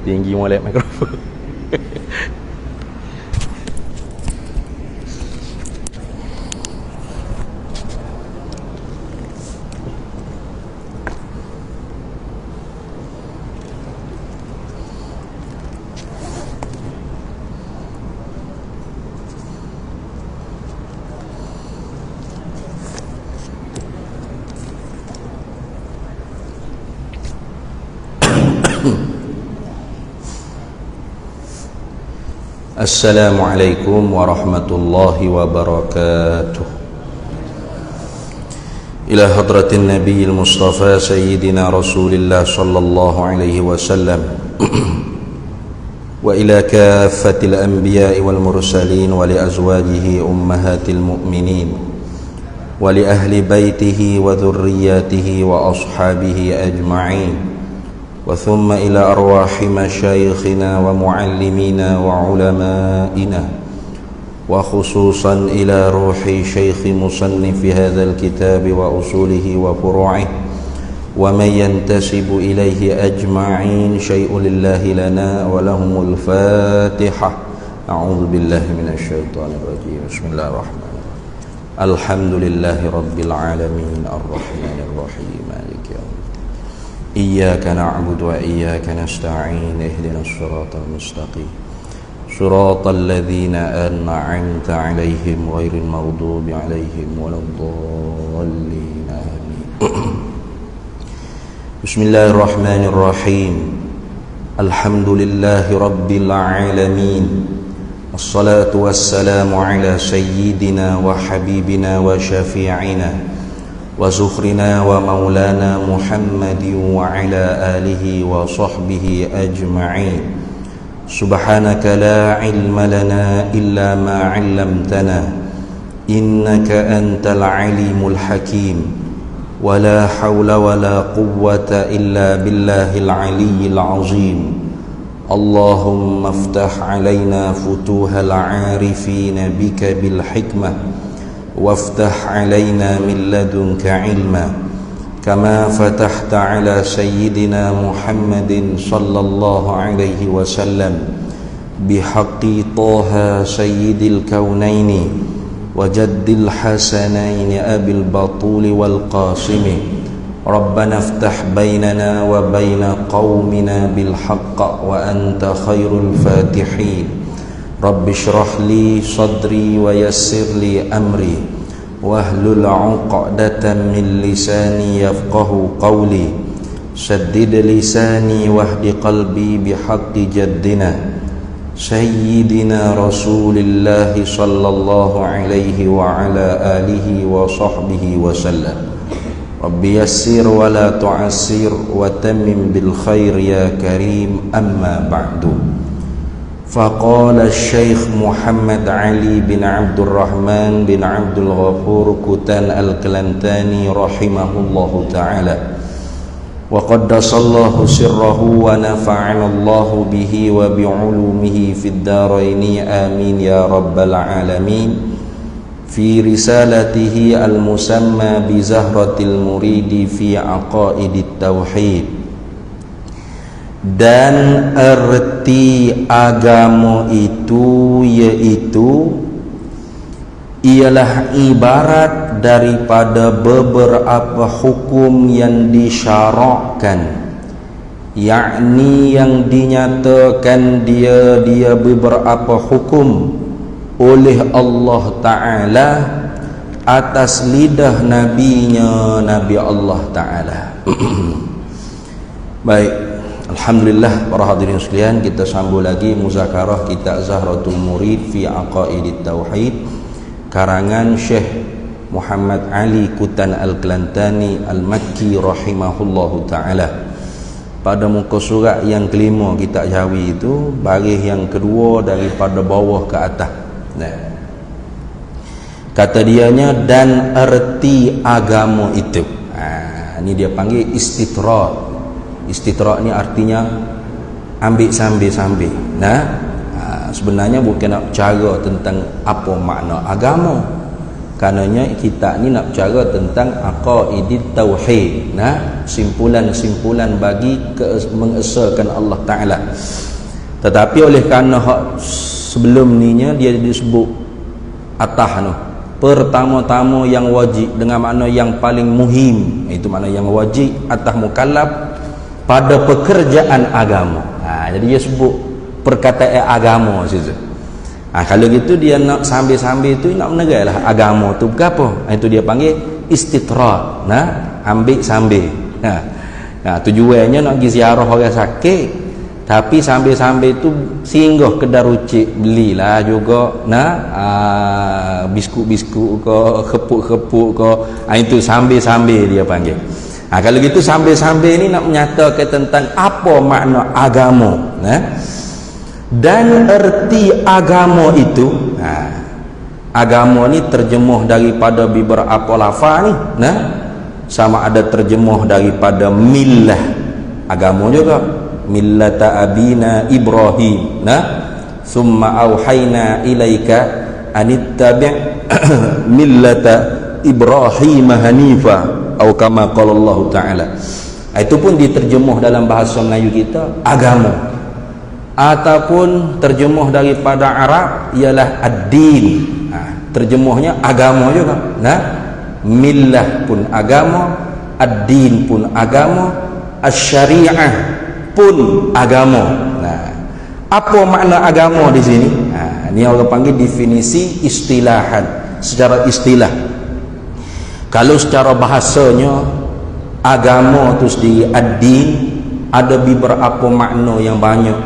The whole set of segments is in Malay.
Tinggi molek mikrofon. Assalamualaikum warahmatullahi wabarakatuh. Ila hadratin nabiyil mustafa sayyidina rasulillah sallallahu alaihi wasallam wa ila kaffatil anbiya'i wal mursalin wa li azwajihi ummahatil mu'minin wa li ahli baitihi wa dhurriyyatihi wa ashabihi ajma'in wa thumma ila arwahi masyayikhina wa muallimina wa ulama'ina wa khususan ila ruhi syekhi musannifi hadzal kitab wa usulihi wa furu'ihi wa man yantasibu ilaihi ajma'in syai'un lillahi lana wa lahumul fatihah. A'udzu billahi minasy syaithanir rajim. Bismillahirrahmanirrahim. Alhamdulillahi rabbil alamin arrahmanir rahim maliki yaumiddin. Iyyaka na'budu wa iyyaka nasta'in ihdinas siratal mustaqim siratal ladzina an'amta 'alaihim ghairil maghdubi 'alaihim waladdallin amin. Bismillahirrahmanirrahim. Alhamdulillahi rabbil alamin. Wassalatu wassalamu ala sayyidina wa habibina wa syafi'ina wa zukhrina wa maulana Muhammadin wa ala alihi wa sahbihi ajma'in. Subhanaka la ilma lana illa ma 'allamtana innaka antal alimul hakim wa la hawla wa la quwwata illa billahil aliyyil azim. Allahumma aftah 'alaina futuhal 'arifin bika bil hikmah وافتح علينا من لدنك علما كما فتحت على سيدنا محمد صلى الله عليه وسلم بحق طه سيد الكونين وجد الحسنين أبي البطول والقاسم. ربنا افتح بيننا وبين قومنا بالحق وأنت خير الفاتحين. Rabbi shrah li sadri wa yassir li amri wahlul 'uqdatan min lisani yafqahu qawli saddid lisani wahdi qalbi bihaqqi jaddina sayyidina rasulillah sallallahu alaihi wa ala alihi wa sahbihi wa sallam. Rabbi yassir wa la tu'assir wa tammim bil khair ya karim. Amma ba'du. Faqala Syekh Muhammad Ali bin Abdurrahman bin Abdul Ghafur Kutan Al-Kelantani rahimahullahu ta'ala wa qaddasallahu sirrahu wa nafa'ana Allahu bihi wa bi'ulumihi fid daraini amin ya rabbal alamin. Fi risalatihi al-musamma bi Zahratil Muridi fi aqaidit tauhid. Dan arti agama itu yaitu ialah ibarat daripada beberapa hukum yang disyarakkan, yakni yang dinyatakan dia beberapa hukum oleh Allah Ta'ala atas lidah nabinya, Nabi Allah Ta'ala. Baik, alhamdulillah para hadirin sekalian, kita sambung lagi muzakarah kitab Zahratul Murid fi Aqaidit Tauhid karangan Syekh Muhammad Ali Kutan Al-Kelantani Al-Makki rahimahullahu ta'ala. Pada muka surat yang kelima kitab Jawi itu, baris yang kedua daripada bawah ke atas. Nah, kata dianya dan erti agama itu. Ini dia panggil istitrat. Istitrak ni artinya ambil sambil-sambil. Nah, sebenarnya bukan nak cara tentang apa makna agama, Karenanya kita ni nak bicara tentang aqaidit tauhid, nah, simpulan-simpulan bagi mengesahkan Allah Taala. Tetapi oleh kerana sebelum ninya dia disebut atah tu, pertama-tama yang wajib dengan makna yang paling muhim, itu makna yang wajib atas mukallaf pada pekerjaan agama. Jadi dia sebut perkataan agama situ. Kalau gitu dia nak sambil-sambil tu nak menerai lah agama tu berapa. Itu dia panggil istitrat. Ambil sambil. Tujuannya nak pergi ziarah orang sakit, tapi sambil-sambil tu singgah kedai rucik belilah juga biskut-biskut ke, khepuk-khepuk ke. Itu sambil-sambil dia panggil. Kalau gitu sambil-sambil ni nak menyatakan tentang apa makna agama, dan erti agama itu. Agama ni terjemuh daripada beberapa lafaz ni, sama ada terjemuh daripada millah, agama juga, millata abina Ibrahim, summa auhayna ilaika anittabi' millata Ibrahim hanifa, atau kama qala Allah Taala. Itu pun diterjemuh dalam bahasa Melayu kita agama, ataupun terjemuh daripada Arab ialah ad-din. Terjemuhnya agama juga. Millah pun agama, ad-din pun agama, asy-syariah pun agama. Apa makna agama di sini? Ini orang panggil definisi istilahan, secara istilah. Kalau secara bahasanya agama itu sendiri ad-din ada beberapa makna yang banyak.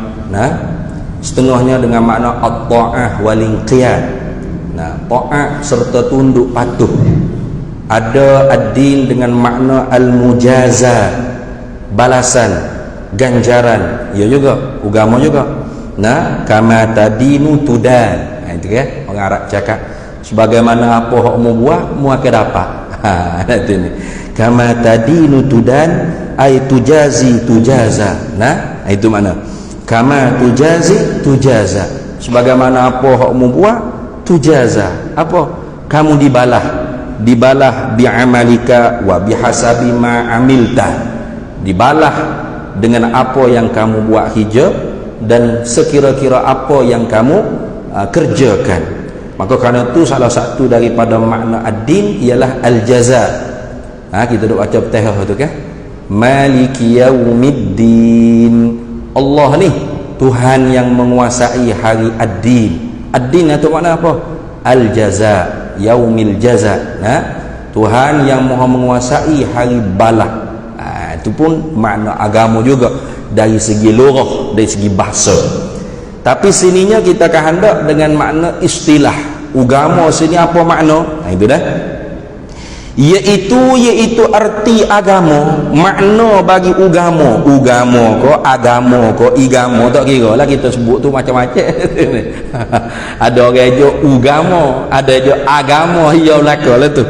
Setengahnya dengan makna at-ta'ah wal inqiyad. Ta'ah serta tunduk patuh. Ada ad-din dengan makna al-mujaza, balasan, ganjaran. Ya juga, agama juga. Kama tadinu tudan. Itu kan orang Arab cakap, sebagaimana apa hak mu buat, mu akan dapat. Itu ni. Kama tadinu tudan ay tujazi tujaza. Itu mana? Kama tujazi tujaza, sebagaimana apa hak mu buat, tujaza, apa kamu dibalah bi'amalika wa bihasabi ma amilta, dibalah dengan apa yang kamu buat hijab dan sekira-kira apa yang kamu kerjakan. Maka kerana itu salah satu daripada makna ad-din ialah al-jaza. Kita duk baca Fatihah tu kan, maliki yaumiddin, Allah ni Tuhan yang menguasai hari ad-din. Ad-din itu makna apa? Al-jaza, yaumil jaza. Tuhan yang maha menguasai hari balah. Itu pun makna agama juga dari segi lughah, dari segi bahasa. Tapi sininya kita kehendak dengan makna istilah. Agama sini apa makna? Itu dah. Iaitu arti agama, makna bagi agama ko igamo tak kira lah, kita sebut tu macam-macam. Ada orang je agama, ada je agama, ia belaka lah tu.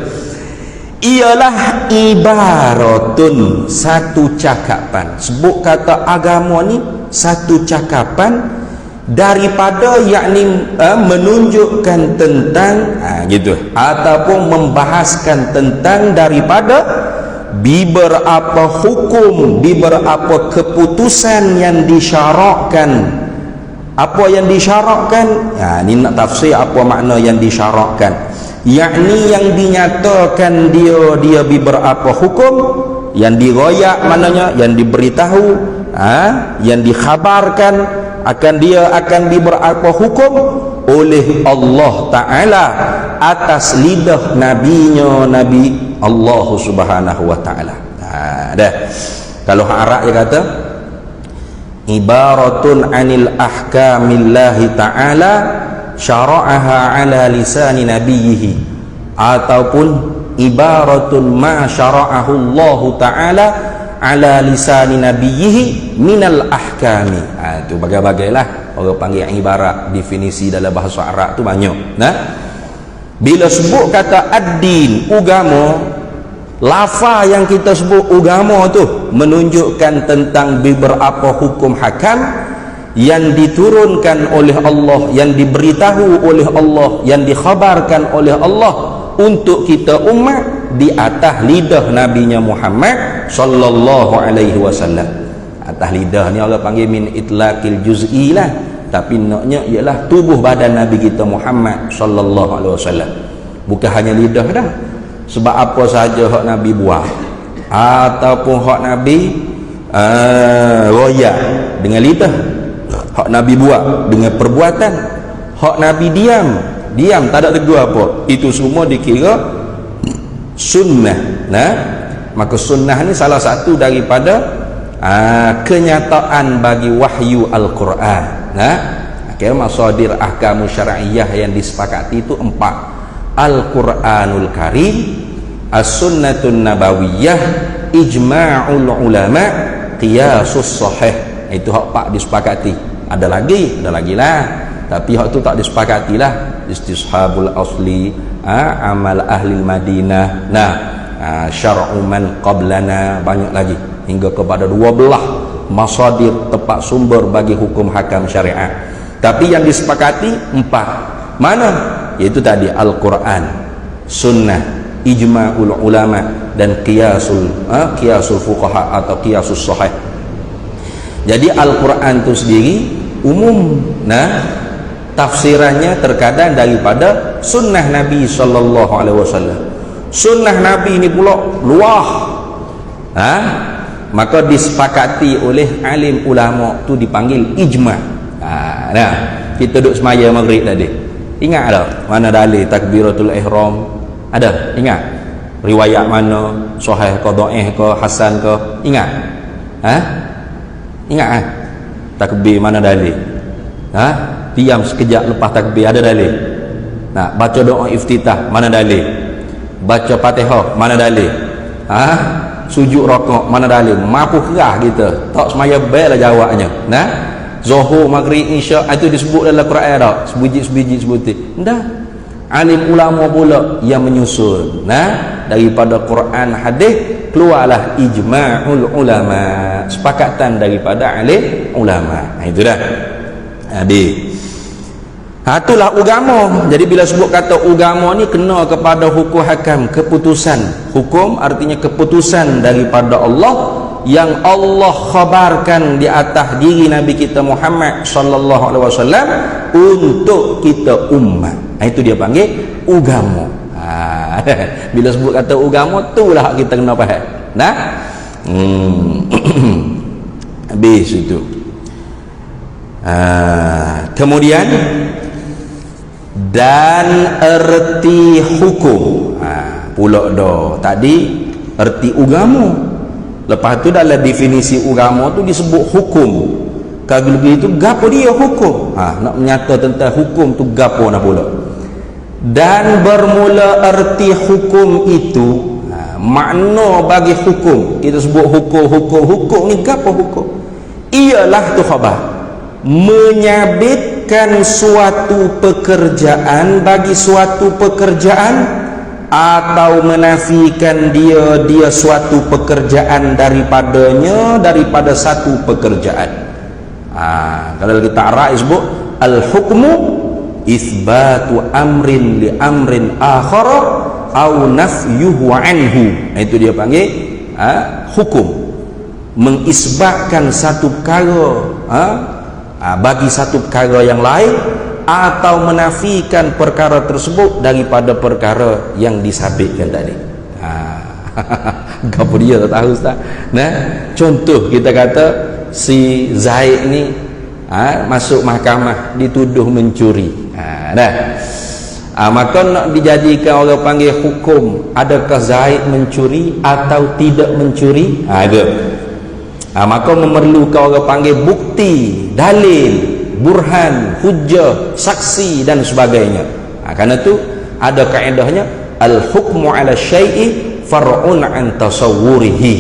Ialah ibaratun, satu cakapan. Sebut kata agama ni satu cakapan daripada, yakni menunjukkan tentang gitu, ataupun membahaskan tentang daripada beberapa hukum, beberapa keputusan yang disyarakkan. Apa yang disyarakkan? Ini nak tafsir apa makna yang disyarakkan, yakni yang dinyatakan dia beberapa hukum yang diroyak, maknanya yang diberitahu, yang dikhabarkan akan dia akan beberapa hukum oleh Allah Ta'ala atas lidah nabinya, Nabi Allah Subhanahu Wa Ta'ala. Dah. Kalau Arab dia kata ibaratun anil ahkamillahi ta'ala syara'aha ala lisani nabiyhi, ataupun ibaratun ma syara'ahu Allah Ta'ala ala lisani nabiyhi minal ahkami. Itu bagai-bagailah orang panggil ibarat, definisi dalam bahasa Arab tu banyak. Bila sebut kata ad-din, agama, lafaz yang kita sebut agama tu menunjukkan tentang beberapa hukum hakam yang diturunkan oleh Allah, yang diberitahu oleh Allah, yang dikhabarkan oleh Allah untuk kita umat di atas lidah nabinya Muhammad sallallahu alaihi wasallam. Atas lidah ni Allah panggil min itlaqil juz'i lah, tapi naknya ialah tubuh badan nabi kita Muhammad sallallahu alaihi wasallam. Bukan hanya lidah dah. Sebab apa sahaja hak nabi buat ataupun hak nabi royak dengan lidah, hak nabi buat dengan perbuatan, hak nabi diam tak ada tegur apa, itu semua dikira sunnah. Nah, maka sunnah ni salah satu daripada kenyataan bagi wahyu Al-Quran. Nah, kira masadir ahkamu syar'iyah yang disepakati itu 4: Al-Quranul Karim, As-Sunnatun Nabawiyah, Ijma'ul Ulama, Qiyasus Sahih. Itu hak 4 disepakati. Ada lagi lah, tapi hak tu tak disepakati lah. Istishabul asli, amal ahli Madinah, nah, syar'u man qablana, banyak lagi hingga kepada 12 masadir tempat sumber bagi hukum hakam syariat. Tapi yang disepakati 4. Mana? Iaitu tadi Al-Quran, Sunnah, Ijma'ul Ulama, dan Qiyasul Fuqaha atau Qiyasus Sahih. Jadi Al-Quran itu sendiri umum, nah, tafsirannya terkadang daripada sunnah Nabi sallallahu alaihi wasallam. Sunnah Nabi ini pula luah, maka disepakati oleh alim ulama tu dipanggil ijma'. Nah, kita duduk semaya maghrib tadi, ingat tak mana dalil takbiratul ihram? Ada? Ingat? Riwayat mana? Sahih ke, dhaif ke, hasan ke? Ingat? Ingat takbir mana dalil? Diam sekejap lepas takbir, ada dalil? Nah, baca doa iftitah, mana dalil? Baca Fatihah, mana dalil? Sujud rakaat, mana dalil? Mampu kerah kita, tak semaya baiklah jawabnya. Nah, Zuhur, Maghrib, Isya itu disebut dalam Quran tak? Sebiji-sebiji sebutir. Dah. Alim ulama pula yang menyusun. Nah, daripada Quran hadis keluarlah ijma'ul ulama, sepakatan daripada alim ulama. Itu dah. Habis. Itulah agama. Jadi bila sebut kata agama ni kena kepada hukum hakam, keputusan. Hukum artinya keputusan daripada Allah yang Allah khabarkan di atas diri Nabi kita Muhammad sallallahu alaihi wasallam untuk kita umat. Itu dia panggil agama. Bila sebut kata agama, itulah kita kena faham. Nah, habis itu. Kemudian dan erti hukum, pula dah tadi erti agama. Lepas tu dalam definisi agama tu disebut hukum. Kalau begitu gapo dia hukum? Nak menyata tentang hukum tu gapo nak pula? Dan bermula erti hukum itu, makna bagi hukum, kita sebut hukum ni gapo hukum? Ialah tu khabar, menyabitkan suatu pekerjaan bagi suatu pekerjaan, atau menafikan dia suatu pekerjaan daripada satu pekerjaan. Kalau kita arah sebut al-hukmu isbatu amrin li amrin akhara au nafyuhu anhu. Itu dia panggil hukum, mengisbatkan satu perkara bagi satu perkara yang lain, atau menafikan perkara tersebut daripada perkara yang disabitkan tadi. Apa dia tak tahu Ustaz? Nah, contoh kita kata si Zaid ni masuk mahkamah dituduh mencuri. Maka nak dijadikan orang panggil hukum, adakah Zaid mencuri atau tidak mencuri? Maka memerlukan orang panggil bukti, dalil, burhan, hujjah, saksi dan sebagainya. Karena itu ada kaedahnya al-hukmu ala syai'i far'un an tasawwurihi.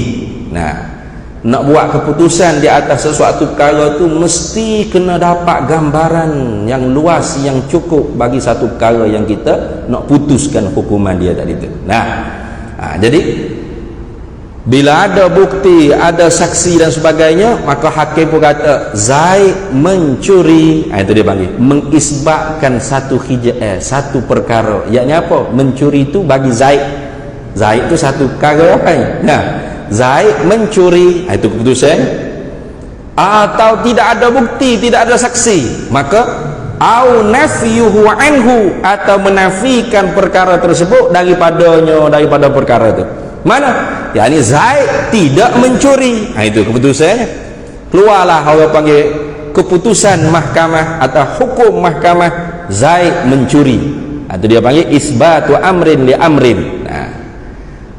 Nah, nak buat keputusan di atas sesuatu perkara tu mesti kena dapat gambaran yang luas, yang cukup bagi satu perkara yang kita nak putuskan hukuman dia tadi tu. Nah, jadi Bila ada bukti, ada saksi dan sebagainya, maka hakim pun kata Zaid mencuri. Itu dia panggil mengisbatkan satu perkara. Yakni apa? Mencuri itu bagi Zaid. Zaid itu satu perkara apa? Nah, Zaid mencuri. Itu keputusan. Atau tidak ada bukti, tidak ada saksi, maka au nafyuhu anhu, atau menafikan perkara tersebut daripada perkara itu. Mana? Yani Zaid tidak mencuri. Itu keputusannya. Keluarlah orang panggil keputusan mahkamah atau hukum mahkamah Zaid mencuri. Itu dia panggil isbatu amrin li amrin.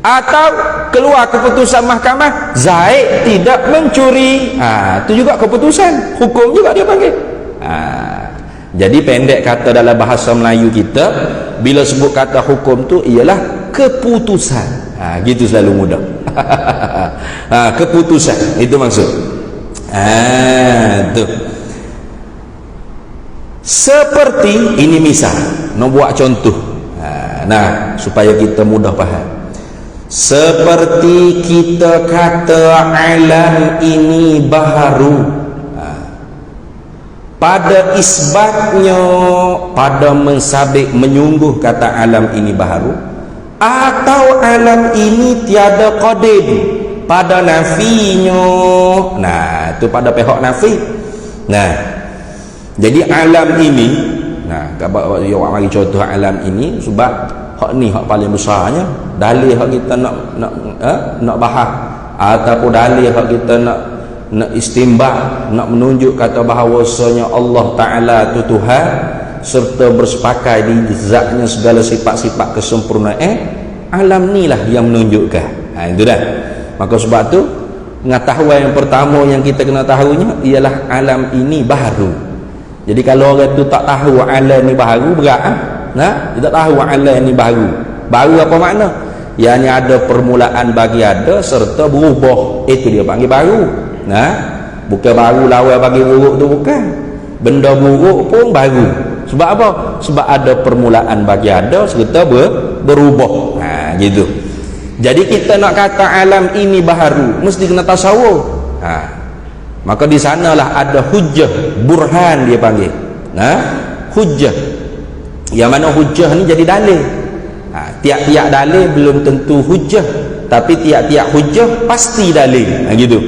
Atau keluar keputusan mahkamah Zaid tidak mencuri. Itu juga keputusan hukum juga dia panggil. Jadi pendek kata dalam bahasa Melayu kita, bila sebut kata hukum tu ialah keputusan. Gitu selalu mudah. Keputusan itu maksud. Tu. Seperti ini misal, nak buat contoh. Supaya kita mudah faham. Seperti kita kata alam ini baharu, pada isbatnya, pada mensabik menyungguh kata alam ini baharu, atau alam ini tiada qadim, pada nafinya. Itu pada pihak nafi. Jadi alam ini, kalau awak bagi contoh alam ini, sebab hak ni hak paling besarnya, dalil hak kita nak bahas, ataupun dalil hak kita nak istinbat, nak menunjuk kata bahawasanya Allah Ta'ala itu Tuhan, serta bersepakai di zatnya segala sifat-sifat kesempurnaan, alam ni lah yang menunjukkan. Itu dah. Maka sebab tu pengetahuan yang pertama yang kita kena tahunya ialah alam ini baharu. Jadi kalau orang tu tak tahu alam ni baharu, berat. Dia tak tahu alam ni baharu. Baru apa makna? Yang ada permulaan bagi ada serta berubah. Itu dia panggil baru. Bukan baru lawan bagi buruk tu, bukan. Benda buruk pun baru. Sebab apa? Sebab ada permulaan bagi ada serta berubah. Gitu. Jadi kita nak kata alam ini baharu, mesti kena tasawuf. Maka di sanalah ada hujjah, burhan dia panggil. Hujjah. Yang mana hujjah ni jadi dalil. Tiap-tiap dalil belum tentu hujjah, tapi tiap-tiap hujjah pasti dalil. Gitu.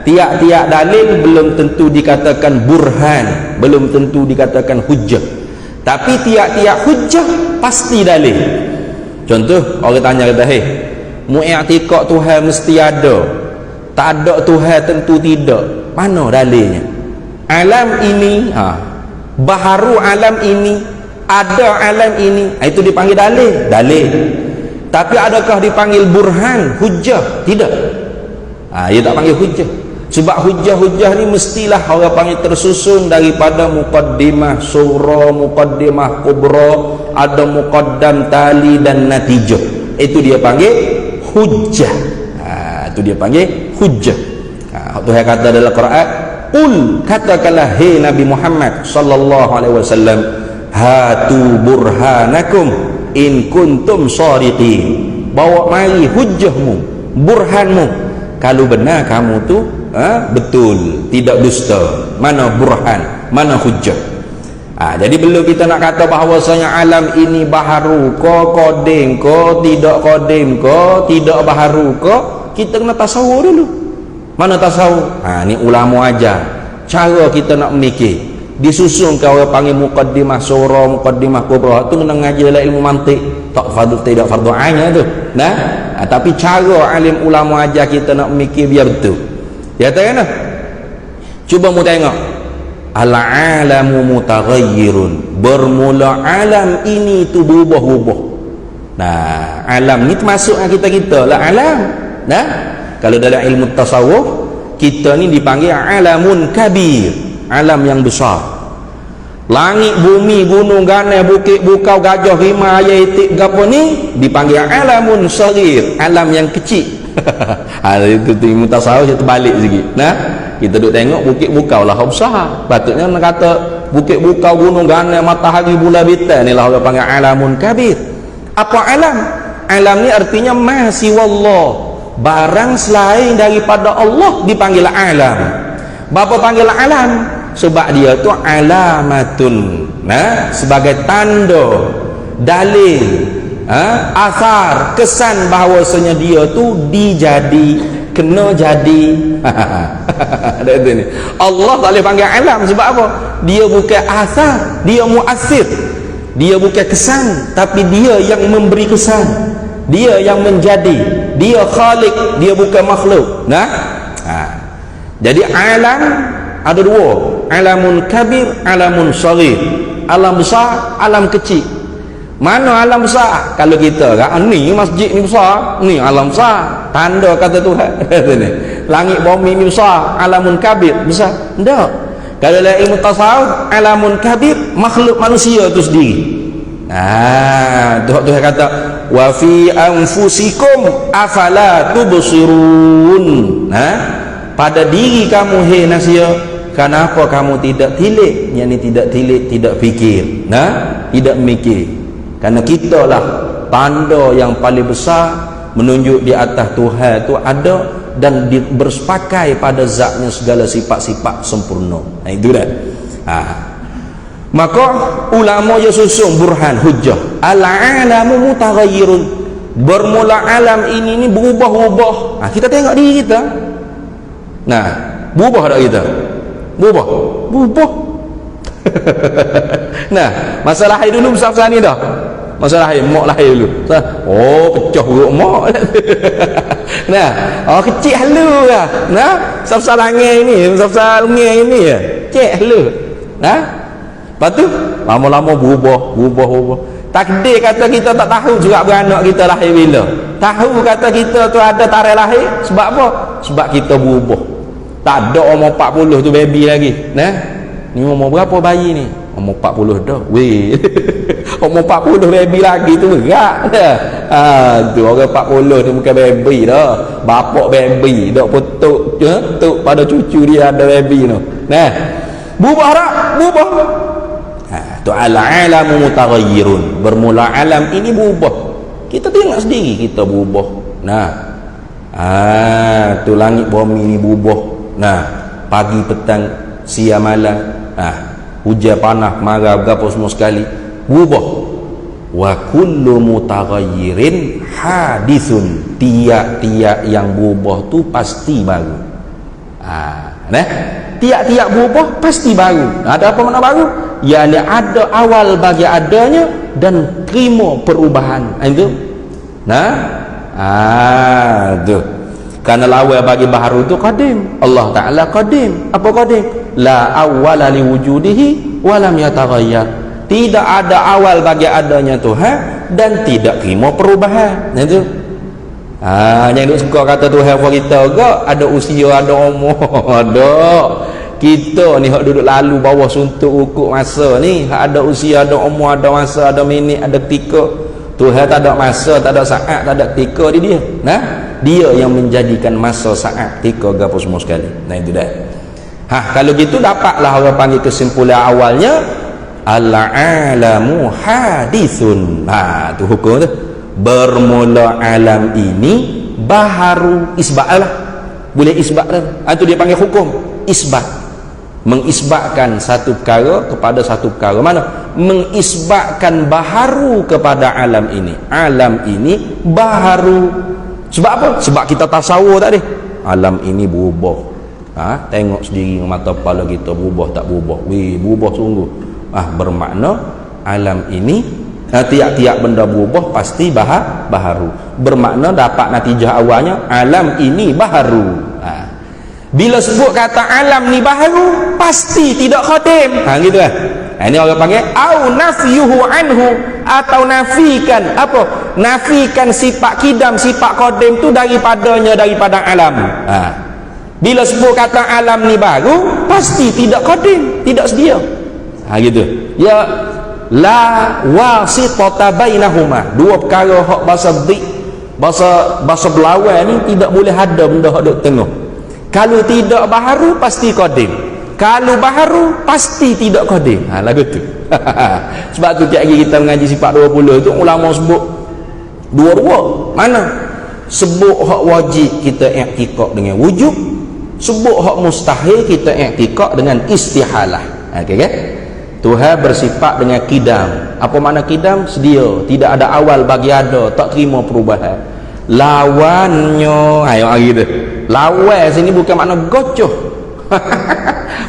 Tiap-tiap dalil belum tentu dikatakan burhan, belum tentu dikatakan hujjah, tapi tiap-tiap hujjah pasti dalil. Contoh, orang tanya kata, mu i'tikad Tuhan mesti ada, tak ada Tuhan tentu tidak, mana dalilnya? Alam ini, baharu alam ini, ada alam ini, itu dipanggil dalil. Tapi adakah dipanggil burhan, hujjah? Tidak. Ia tak panggil hujjah. Sebab hujjah-hujjah ni mestilah orang panggil tersusun daripada muqaddimah surah, muqaddimah kubra, ada muqaddam tali dan natijah. Itu dia panggil hujjah. Itu dia panggil hujjah. Tuhan kata dalam Quran, qul, katakanlah hai Nabi Muhammad sallallahu alaihi wasallam, hatu burhanakum in kuntum shadiqin. Bawa mari hujjahmu, burhanmu, kalau benar kamu tu betul, tidak dusta. Mana burhan, mana hujjah? Jadi belum kita nak kata bahawasanya alam ini baharu ko, qadim ko, tidak qadim ko, tidak baharu ko, kita kena tasawur dulu. Mana tasawur? Ni ulama ajar cara kita nak memikir. Disusun ke orang panggil muqaddimah surah, muqaddimah kubra, tu kena ngaji dalam ilmu mantik. Tak fardu, tidak fardu ain tu. Tapi cara alim ulama ajar kita nak memikir biar betul. Ya tak kan? Cuba mu tengok. Al-alamu mutaghayyirun. Bermula alam ini tu berubah-ubah. Alam ni termasuk kita lah alam. Kalau dalam ilmu tasawuf, kita ni dipanggil alamun kabir, alam yang besar. Langit, bumi, gunung, ganai, bukit, bukau, gajah, rimau, ayam, itik, gapo ni dipanggil alamun saghir, alam yang kecil. Itu ilmu tasawuf dia terbalik sikit. Kita duk tengok bukit bukau lah besar. Patutnya nak kata bukit bukau, gunung, ganai, matahari, bulan, bintang ni lah orang panggil alamun kabir. Apa alam? Alam ni artinya ma siwallah, barang selain daripada Allah dipanggil alam. Bapa panggil alam? Sebab dia tu alamatun, sebagai tanda, dalil, asar, kesan bahawasanya dia tu kena jadi. Allah tak boleh panggil alam sebab apa? Dia bukan asar, dia muassir. Dia bukan kesan, tapi dia yang memberi kesan, dia yang menjadi, dia khalik, dia bukan makhluk. Jadi alam ada dua, alamun kabir, alamun saghir. Alam besar, alam kecil. Mana alam besar? Kalau kita ni masjid ni besar, ni alam besar, tanda kata Tuhan. Langit bumi ni besar, alamun kabir, besar. Tak. Kalau dalam ilmu tasawuf, alamun kabir, makhluk manusia tu sendiri. Tuhan kata wa fi anfusikum afala tubsirun. Pada diri kamu, hei manusia, kenapa kamu tidak tilik? Yang ni tidak tilik, tidak fikir, tidak mikir. Karena kita lah tanda yang paling besar menunjuk di atas Tuhan tu ada dan bersepakai pada zatnya segala sifat-sifat sempurna. Itu dah. Maka ulama je susung burhan hujjah. Al-alamu mutaghayyirun. Bermula alam ini berubah-ubah. Kita tengok diri kita. Berubah tak kita? Berubah. Masalah lahir dulu besar-besar ni dah. Masalah lahir, mak lahir dulu. Pecah buruk mak. Kecil halu lah. Besar-besar langit ini, besar-besar lungai ini ya. Cek halu. Lepas tu lama-lama berubah. Takdir kata kita tak tahu juga beranak kita lahir bila. Tahu kata kita tu ada tarikh lahir. Sebab apa? Sebab kita berubah. Tak ada umur 40 tu baby lagi. Ni umur berapa bayi ni? Umur 40 dah. Umur 40 baby lagi tu berat dah. Tu orang 40 tu bukan baby dah. Bapak baby dak putuk tuk pada cucu dia ada baby tu. Berubah tak? Berubah. Tu al-alamu mutaghayyirun. Bermula alam ini berubah. Kita tengok sendiri kita berubah. Tu langit bumi ni berubah. Pagi petang siang malam, hujan panas marah berapa semua sekali berubah. Wa kullu mutaghayyirin hadithun. Tiap-tiap yang berubah tu pasti baru. Tiap-tiap berubah pasti baru. Ada apa makna baru? Yang ada awal bagi adanya dan terima perubahan. Itu tu. Karena lawal bagi baharu itu qadim. Allah Ta'ala qadim. Apa qadim? La awwala li wujudihi walam yataghayyar. Tidak ada awal bagi adanya Tuhan dan tidak terima perubahan. Itu. Yang duk suka kata Tuhan for kita ke ada usia, ada umur. Ada. Kita ni hak duduk lalu bawah suntuk ukur masa ni, hak ada usia, ada umur, ada masa, ada minit, ada ketika. Tuhan tak ada masa, tak ada saat, tak ada ketika di dia. Dia yang menjadikan masa, saat, ketika gapo semua sekali. Itu dah. Kalau gitu dapatlah orang panggil kesimpulan awalnya al-alamu hadithun. Tu hukum tu. Bermula alam ini baharu, isbat lah. Boleh isbat tu. Itu dia panggil hukum isbat. Mengisbatkan satu perkara kepada satu perkara. Mana? Mengisbatkan baharu kepada alam ini. Alam ini baharu. Sebab apa? Sebab kita tasawur tadi. Alam ini berubah. Tengok sendiri dengan mata kepala kita, berubah tak berubah. Berubah sungguh. Bermakna alam ini tiap-tiap benda berubah pasti baharu. Bermakna dapat natijah awalnya alam ini baharu. Bila sebut kata alam ni baharu, pasti tidak qadim. Gitu kan. Ini orang panggil au nafyuhu anhu, atau nafikan apa? Nafikan sifat kidam, sifat qadim tu daripada alam. Bila sebut kata alam ni baru, pasti tidak qadim, tidak sedia. Gitu. Ya la wasitata bainahuma. Dua perkara hak bahasa dhid, bahasa berlawan ni tidak boleh ada benda hak duk tengah. Kalau tidak baharu pasti qadim. Kalau baharu pasti tidak qadim. Lagu tu. Sebab tu tiap hari kita mengaji sifat 20 tu ulama sebut dua-dua. Mana? sebut hak wajib kita i'tiqad dengan wujub, sebut hak mustahil kita i'tiqad dengan istihalah. Okey kan? Tuhan bersifat dengan kidam. Apa makna kidam? Sedia, tidak ada awal bagi ada, tak terima perubahan. Lawannya, ayo hari tu. Lawan sini bukan makna gocoh.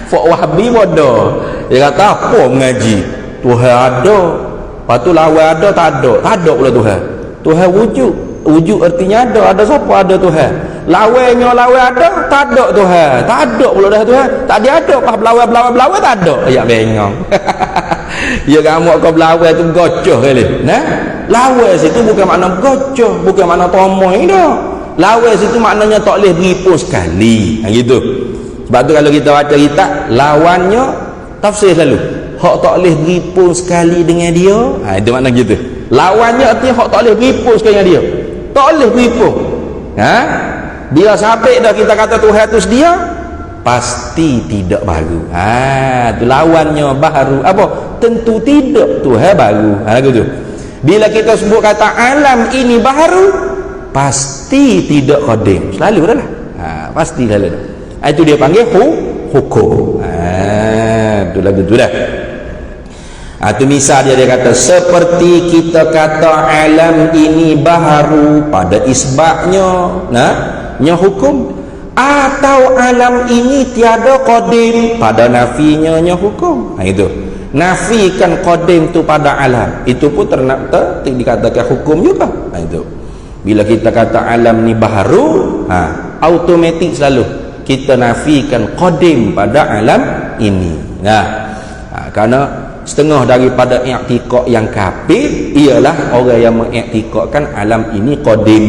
Fak Wahabi bodoh. Dia kata apa mengaji? Tuhan ada. Lepas tu lawan ada, tak ada. Tak ada pula Tuhan. Tuhan wujud. Wujud artinya ada. Ada siapa ada Tuhan? Lawannya lawan ada, tak ada Tuhan. Tak ada pula dah Tuhan. Tak ada. Pas berlawan tak ada. Ya bengong. Ya kamu kau berlawan tu gocoh kali. Nah, lawan situ bukan makna gocoh, bukan makna tomoy dah. Lawan situ maknanya tak boleh beripun sekali. Gitu. Sebab tu kalau kita baca kitab, lawannya tafsir selalu. Hak tak boleh beripun sekali dengan dia. Itu makna gitu. Lawannya artinya hak tak boleh beripun sekali dengan dia. Tak boleh beripun. Dia sampai dah kita kata Tuhan tu dia pasti tidak baru. Tu lawannya baru. Apa? Tentu tidak Tuhan baru. Gitu. Bila kita sebut kata alam ini baru, pasti tidak qadim. Selalu dah lah. Pasti selalu dah. Itu dia panggil hukum. Itu lagu tu dah. Itu misal dia kata seperti kita kata alam ini baharu pada isbatnya, nya hukum, atau alam ini tiada qadim pada nafinya nya hukum. Itu nafikan qadim tu pada alam, itu pun ternyata dikatakan hukum juga. Itu bila kita kata alam ni baharu, automatik selalu kita nafikan qadim pada alam ini. Karena setengah daripada i'tiqad yang kafir ialah orang yang mengiktikadkan alam ini qadim.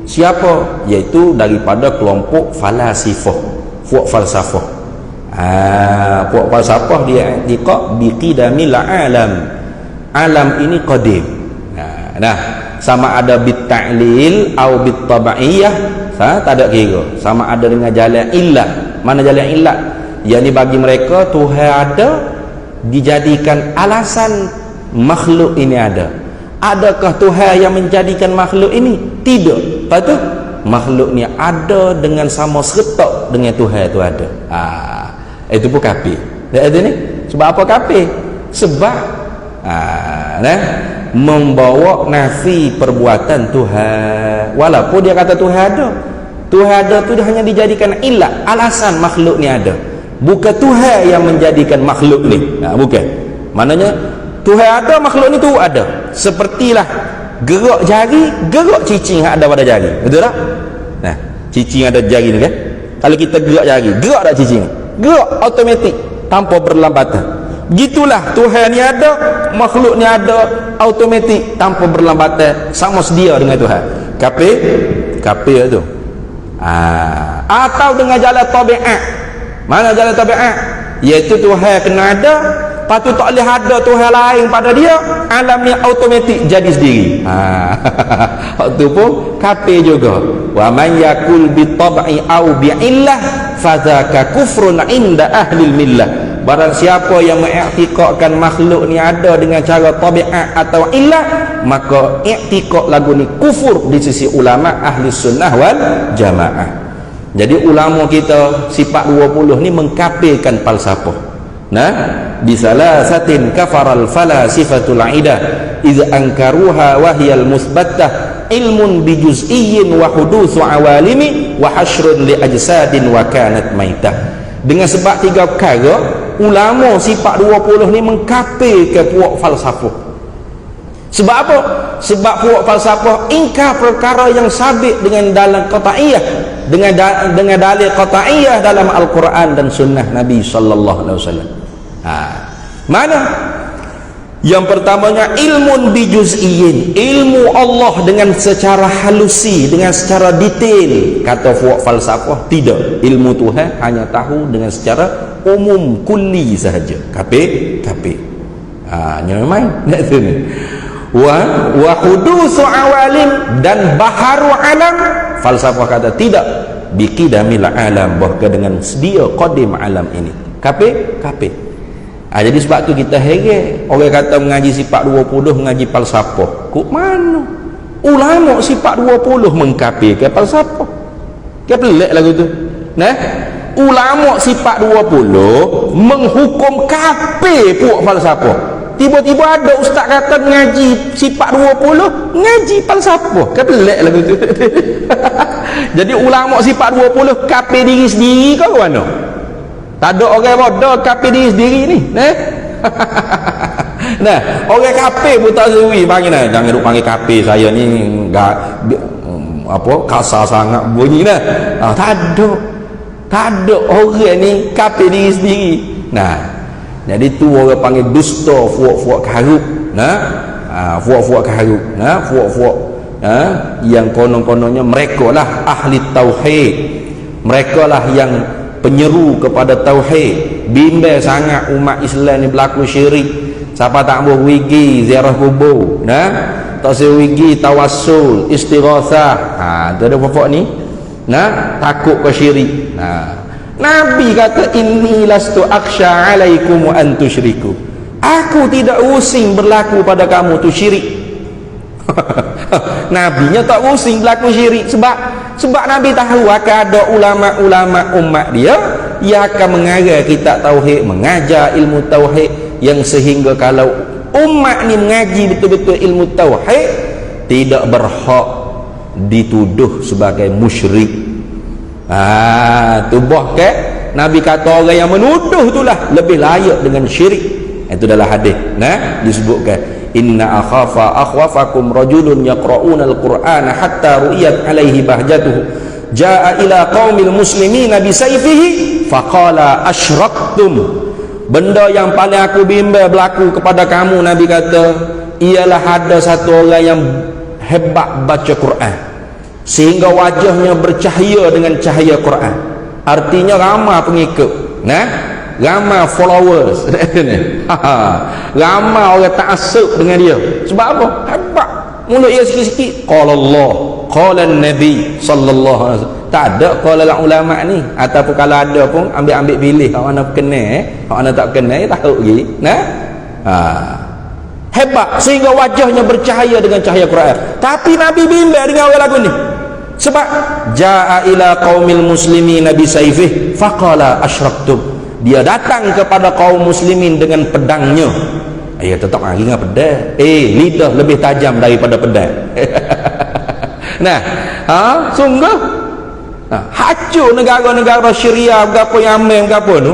Siapa? Iaitu daripada kelompok falasifah, puak falsafah. Puak falsafah dia i'tiqad biqidamil alam. Alam ini qadim. Sama ada bitta'lil atau bittabaiyah, tak ada kira. Sama ada dengan jalan illat. Mana jalan illat? Yang bagi mereka Tuhan ada dijadikan alasan makhluk ini ada. Adakah Tuhan yang menjadikan makhluk ini? Tidak. Lepas tu makhluk ni ada dengan sama seretak dengan Tuhan tu ada. Itu pun kafir. Itu ni sebab apa kafir? Sebab membawa nafi perbuatan Tuhan. Walaupun dia kata Tuhan ada, Tuhan ada tu hanya dijadikan ilah, alasan makhluk ni ada. Bukan Tuhan yang menjadikan makhluk ni. Bukan. Maknanya Tuhan ada, makhluk ni tu ada. Sepertilah gerak jari, gerak cicing yang ada pada jari. Betul tak? Cicing ada jari ni kan? Kalau kita gerak jari, gerak tak cicing? Gerak automatik tanpa berlambatan. Gitulah Tuhan ni ada, makhluk ni ada, automatik tanpa berlambatan, sama sedia dengan Tuhan. Kafir tu. Atau dengan jalan tabiat. Mana jalan tabiat? Iaitu Tuhan kena ada, lepas tu tak boleh ada Tuhan lain pada dia, alam ni automatik jadi sendiri. Waktu pun kafir juga. Wa man yakul bi tab'i au bi illah fadzaka kufrun inda ahli millah. Barang siapa yang mengiktikadkan makhluk ni ada dengan cara tabiat atau illah, maka iktikad lagu ni kufur di sisi ulama ahli sunnah wal jamaah. Jadi ulama kita sifat 20 ni mengkafirkan falsafah. Bisalasatin kafaral falasifatul aidah iz ankaruha wa hiyal musbattah ilmun bi juz'iyyin wa hudutsu awalimi wa hasrun li ajsadin wa kanat maitah. Dengan sebab 3 perkara ulama sifat 20 ni mengkafirkan puak falsafah. Sebab apa? Sebab puak falsafah ingkar perkara yang sabit dengan dalam qat'iyah, dengan dalil qat'iyah dalam Al-Quran dan sunnah Nabi sallallahu alaihi wasallam. Mana? Yang pertamanya ilmun bijuz'iyyin, ilmu Allah dengan secara halusi, dengan secara detail. Kata puak falsafah tidak, ilmu Tuhan hanya tahu dengan secara umum kulli sahaja. Kafir. Memang nak sini. Wa hudutsu awalim, dan baharu alam, falsafah kata tidak, biqidamil alam, bahkan dengan sedia qadim alam ini. Kafir. Jadi sebab tu kita heran orang kata mengaji sifat 20 mengaji falsafah. Kok mana? ulama sifat 20 mengkafirkan falsafah. Ke pelik lagu tu. Nah, ulama sifat 20 menghukum kafir puak falsafah. Tiba-tiba ada ustaz kata ngaji sifat 20 ngaji falsafah. Ke pelik lagu tu. Jadi ulama sifat 20 kafir diri sendiri ke mana? Tak ada orang bodoh kafir diri sendiri ni. Nah, orang kafir pun tak sewi panggil nah. Jangan duk panggil kafir saya ni enggak apa kasar sangat bunyi nah. Tak ada orang ni kafir diri sendiri. Nah, jadi tu orang panggil dusta fuak-fuak karuk. Nah, fuak-fuak karuk. Nah, fuak-fuak yang konon-kononnya mereka lah ahli tauhid. Mereka lah yang penyeru kepada tauhid. Bimbang sangat umat Islam ni berlaku syirik. Siapa tak boleh wigi ziarah kubur, nah, tak boleh wigi tawassul, istighatsah. Tu ada pokok ni. Nah, takut ke syirik. Nah, Nabi kata inni lastu akhsha alaikum wa an tusyriku. Aku tidak using berlaku pada kamu tu syirik. Nabinya tak using berlaku syirik sebab Nabi tahu akan ada ulama-ulama umat dia yang akan mengajar kita tauhid, mengajar ilmu tauhid, yang sehingga kalau umat ni mengaji betul-betul ilmu tauhid tidak berhak dituduh sebagai musyrik. Tu bahkan Nabi kata orang yang menuduh itulah lebih layak dengan syirik. Itu dalam hadis nah disebutkan inna akhwafakum rajulun yaqra'una al-Qur'ana hatta ru'iyat alaihi bahjatuhu jaa ila qaumil muslimin bi sayfihi faqala asyraktum. Benda yang paling aku bimbang berlaku kepada kamu, Nabi kata, ialah ada satu orang yang hebat baca Quran sehingga wajahnya bercahaya dengan cahaya Quran. Artinya ramai pengikut, nah, ramai followers. Ramai orang ta'assub dengan dia. Sebab apa? Hebat. Mulut dia sikit-sikit qala Allah, qala Nabi sallallahu alaihi wasallam. Tak ada qala ulama ni, ataupun kalau ada pun ambil pilih hak mana kenal, hak mana tak kenal tahu lagi. Nah, hebat sehingga wajahnya bercahaya dengan cahaya Quran. Tapi Nabi bimbang dengan orang lagu ni. Sebab jaa ila qaumil muslimin bi sayfih faqala asyraktum. Dia datang kepada kaum muslimin dengan pedangnya. Ya tetap lagi dengan pedang. Lidah lebih tajam daripada pedang. Nah, sungguh hancur negara-negara Syria berapa yang aman berapa tu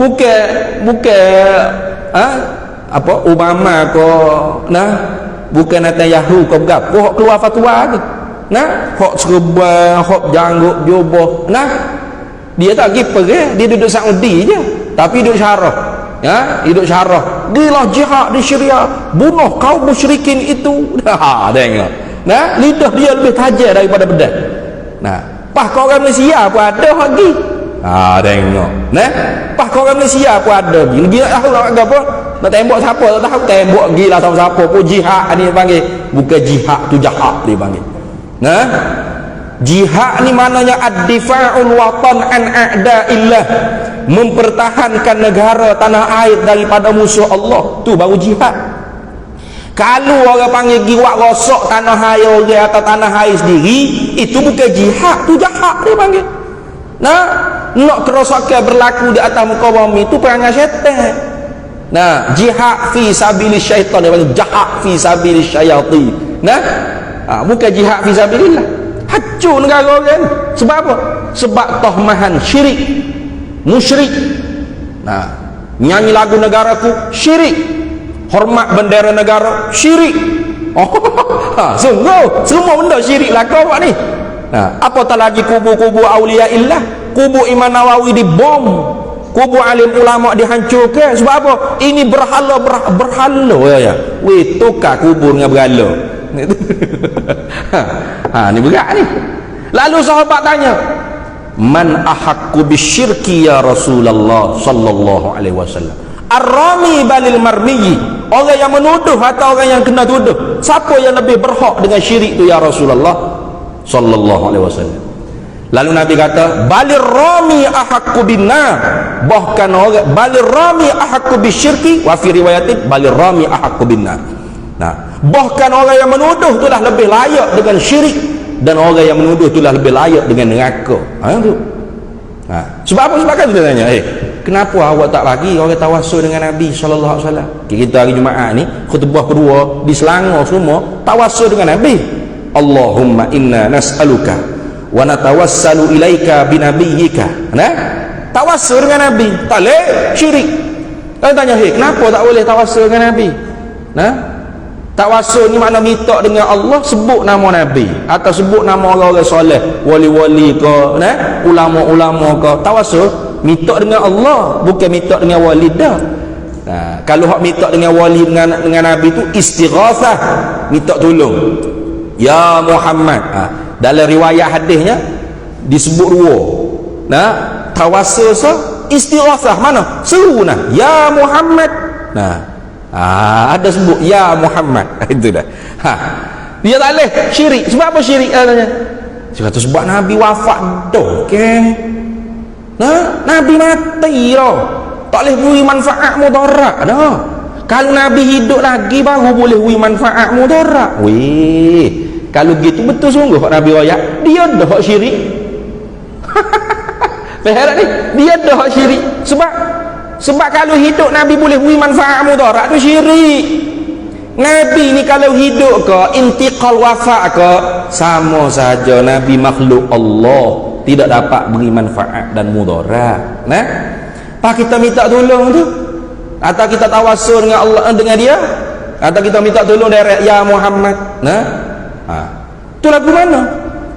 bukan apa Obama ko nah bukan Netanyahu ko berapa hok keluar fatwa tu nah hok serba hok janggut jubah nah dia tak pergi pergi dia duduk Saudi je tapi duduk syarah hidup syarah gila jihad di Syria bunuh kaum musyrikin itu tengok nah lidah dia lebih tajam daripada pedang. Nah pah kau orang Malaysia pun ada lagi. Tengok. Nah, pah kau orang Malaysia pun ada lagi. Dia tahu nak apa? Nak tembak siapa tak tahu. Tembak gila tahu siapa pun jihad ni panggil. Bukan jihad tu jahat dia panggil. Nah, jihad ni maknanya ad-difa'ul watan an a'da'illah. Mempertahankan negara tanah air daripada musuh Allah. Tu baru jihad. Kalau orang panggil giwak rosak tanah air orang atau tanah air sendiri, itu bukan jihad, tu jahat dia panggil. Nah, nak kerosakan berlaku di atas muka bumi itu perangai syaitan. Nah, jihad fi sabilis syaitan dia panggil jahat fi sabilis syaitan. Nah, bukan jihad fi sabilillah. Hancur negara orang. Sebab apa? Sebab tohmahan syirik, musyrik. Nah, nyanyi lagu negaraku syirik. Hormat bendera negara syirik. Sungguh semua benda syirik lah kau buat ni. Apatah lagi kubur-kubur aulia illah, kubur Imam Nawawi dibom, kubur alim ulama dihancurkan. Sebab apa? Ini berhala ya. Weh tukar kubur dengan berhala. Ni berat ni. Lalu sahabat tanya, man ahaqqu bisyirki ya Rasulullah sallallahu alaihi wasallam? Ar-rami balil marmiyi. Orang yang menuduh atau orang yang kena tuduh, siapa yang lebih berhak dengan syirik tu ya Rasulullah sallallahu alaihi wasallam? Lalu Nabi kata balir rami ahaqqu binnar. Bahkan orang balir rami ahaqqu bisyirki wa fi riwayatin balir rami ahaqqu binnar. Nah, Bahkan orang yang menuduh itulah lebih layak dengan syirik, dan orang yang menuduh itulah lebih layak dengan neraka. Tu. Sebab apa? Sebab kan dia tanya, kenapa awak tak bagi orang tawassul dengan Nabi sallallahu alaihi wasallam? Kita hari Jumaat ni khutbah kedua di Selangor semua tawassul dengan Nabi. Allahumma inna nas'aluka wa natawassalu ilaika binabiyyika. Tawassul dengan Nabi. Tak boleh syirik. Dia tanya, kenapa tak boleh tawassul dengan Nabi? Tawassul ni makna minta dengan Allah, sebut nama Nabi atau sebut nama orang-orang soleh, wali-wali ke, ulama-ulama ke. Tawassul minta dengan Allah, bukan minta dengan wali dah. Kalau hak minta dengan wali dengan Nabi tu istighatsah, minta tolong. Ya Muhammad. Dalam riwayat hadisnya disebut dua. Tawassul istighatsah mana? Seru ya Muhammad. Ada sebut ya Muhammad. Itu dah. Dia tak boleh syirik. Sebab apa syirik katanya? Sebab Nabi wafat dah. Nabi mati dah. Tak boleh beri manfaat mudarat dah. Kalau Nabi hidup lagi baru boleh beri manfaat mudarat. Kalau gitu betul sungguh Nabi royak. Dia dah hak syirik. Faham ni? Dia dah hak syirik. Sebab kalau hidup Nabi boleh beri manfaat mudarat tu syirik. Nabi ni kalau hidup ke intiqal wafat ke sama saja Nabi makhluk Allah, tidak dapat beri manfaat dan mudarat. Pak kita minta tolong tu atau kita tawassul dengan Allah, dengan dia, atau kita minta tolong dari ya Muhammad. Tu lagu mana?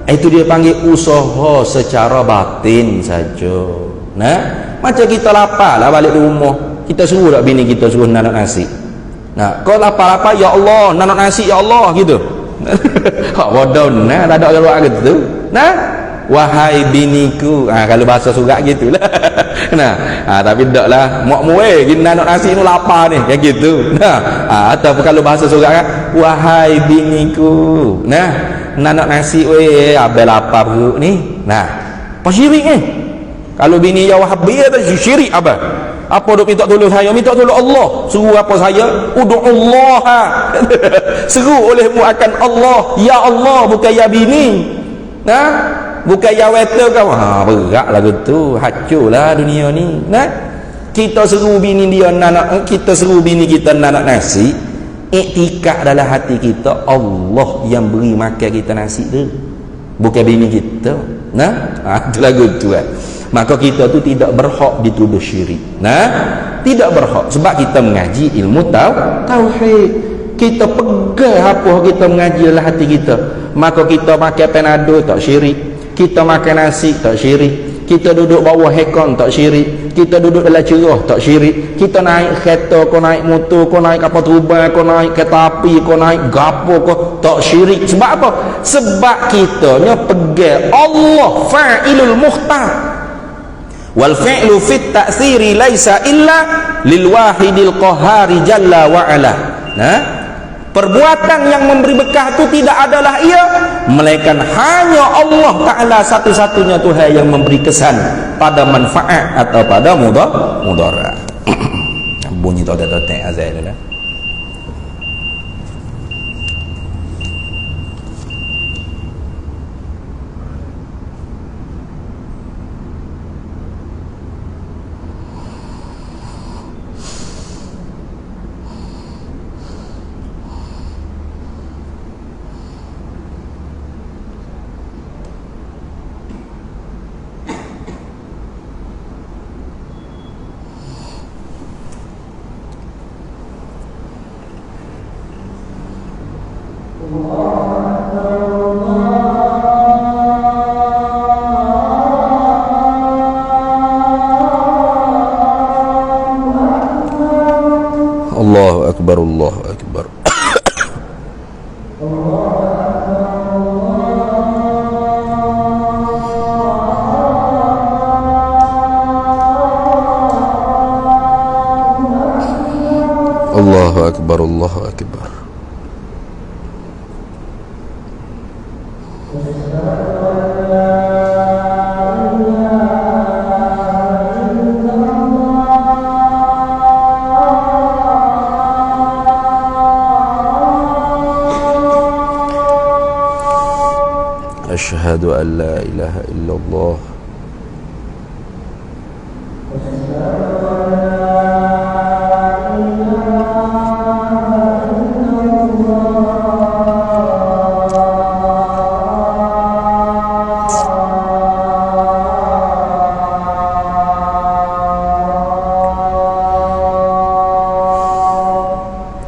Itu dia panggil usaha secara batin saja. Macam kita lapar lah balik di rumah, kita suruh tak bini kita suruh nanok nasi. Kau lapar-lapar, ya Allah nanok nasi ya Allah gitu. Bodoh tak ada orang gitu. Wahai biniku, kalau bahasa surat gitulah. Tapi tak lah mak muai gini nanok nasi ni lapar ni yang gitu. Atau kalau bahasa surat kan, wahai biniku, nanok nasi abang lapar perut ni. Apa syirik ni? Kalau bini yang wahabi tu syirik apa? Apa duk minta tolong saya? Minta tolong Allah. Seru apa saya? Ud'ullah. Seru olehmu akan Allah. Ya Allah, bukan ya bini. Bukan ya waiter kau. Berat lah gitu. Hancurlah dunia ni. Kita seru bini dia nak, kita seru bini kita nak nasi. Iktikad dalam hati kita, Allah yang beri makan kita nasi tu, bukan bini kita. Itu lagu tu Maka kita tu tidak berhak dituduh syirik. Tidak berhak. Sebab kita mengaji ilmu tauhid. Kita pegang apa kita mengaji dalam hati kita. Maka kita makan penado tak syirik. Kita makan nasi tak syirik. Kita duduk bawah hekon tak syirik. Kita duduk dalam cerah tak syirik. Kita naik kereta, kau naik motor, kau naik kapal terbang, kau naik kereta api, kau naik gapo, kau tak syirik. Sebab apa? Sebab kitanya pegang Allah fa'ilul mukhtar. Wal fi'lu fit ta'thiri laisa illa lil wahidil qahari jalla wa ala. Perbuatan yang memberi berkah itu tidak adalah ia, melainkan hanya Allah Ta'ala satu-satunya Tuhan yang memberi kesan pada manfaat atau pada mudarat. Bunyi totek-totek azan dah. Allahu Akbar, Allahu Akbar. Allahu Akbar, Allahu Akbar. أشهد أن لا إله إلا الله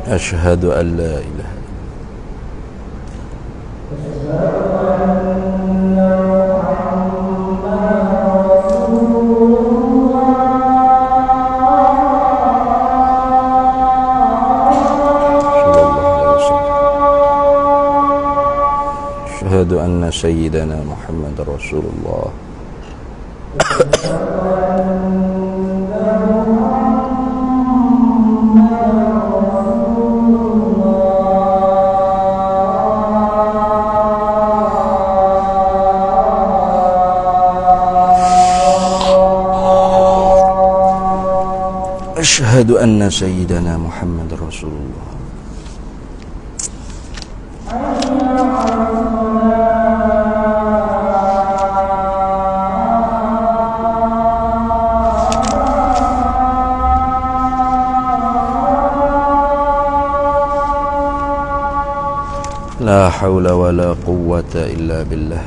أشهد أن لا إله أشهد أن سيدنا محمد رسول الله أشهد أن سيدنا محمد رسول الله لا حول ولا قوة إلا بالله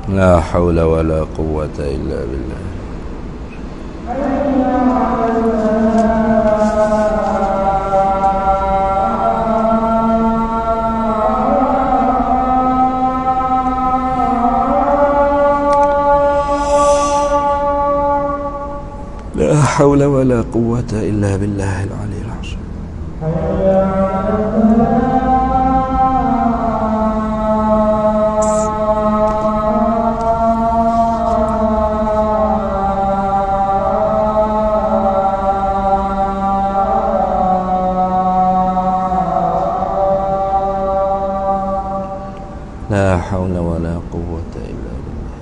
لا حول ولا قوة إلا بالله لا حول ولا قوة إلا بالله العلي العظيم لا حول ولا قوة إلا بالله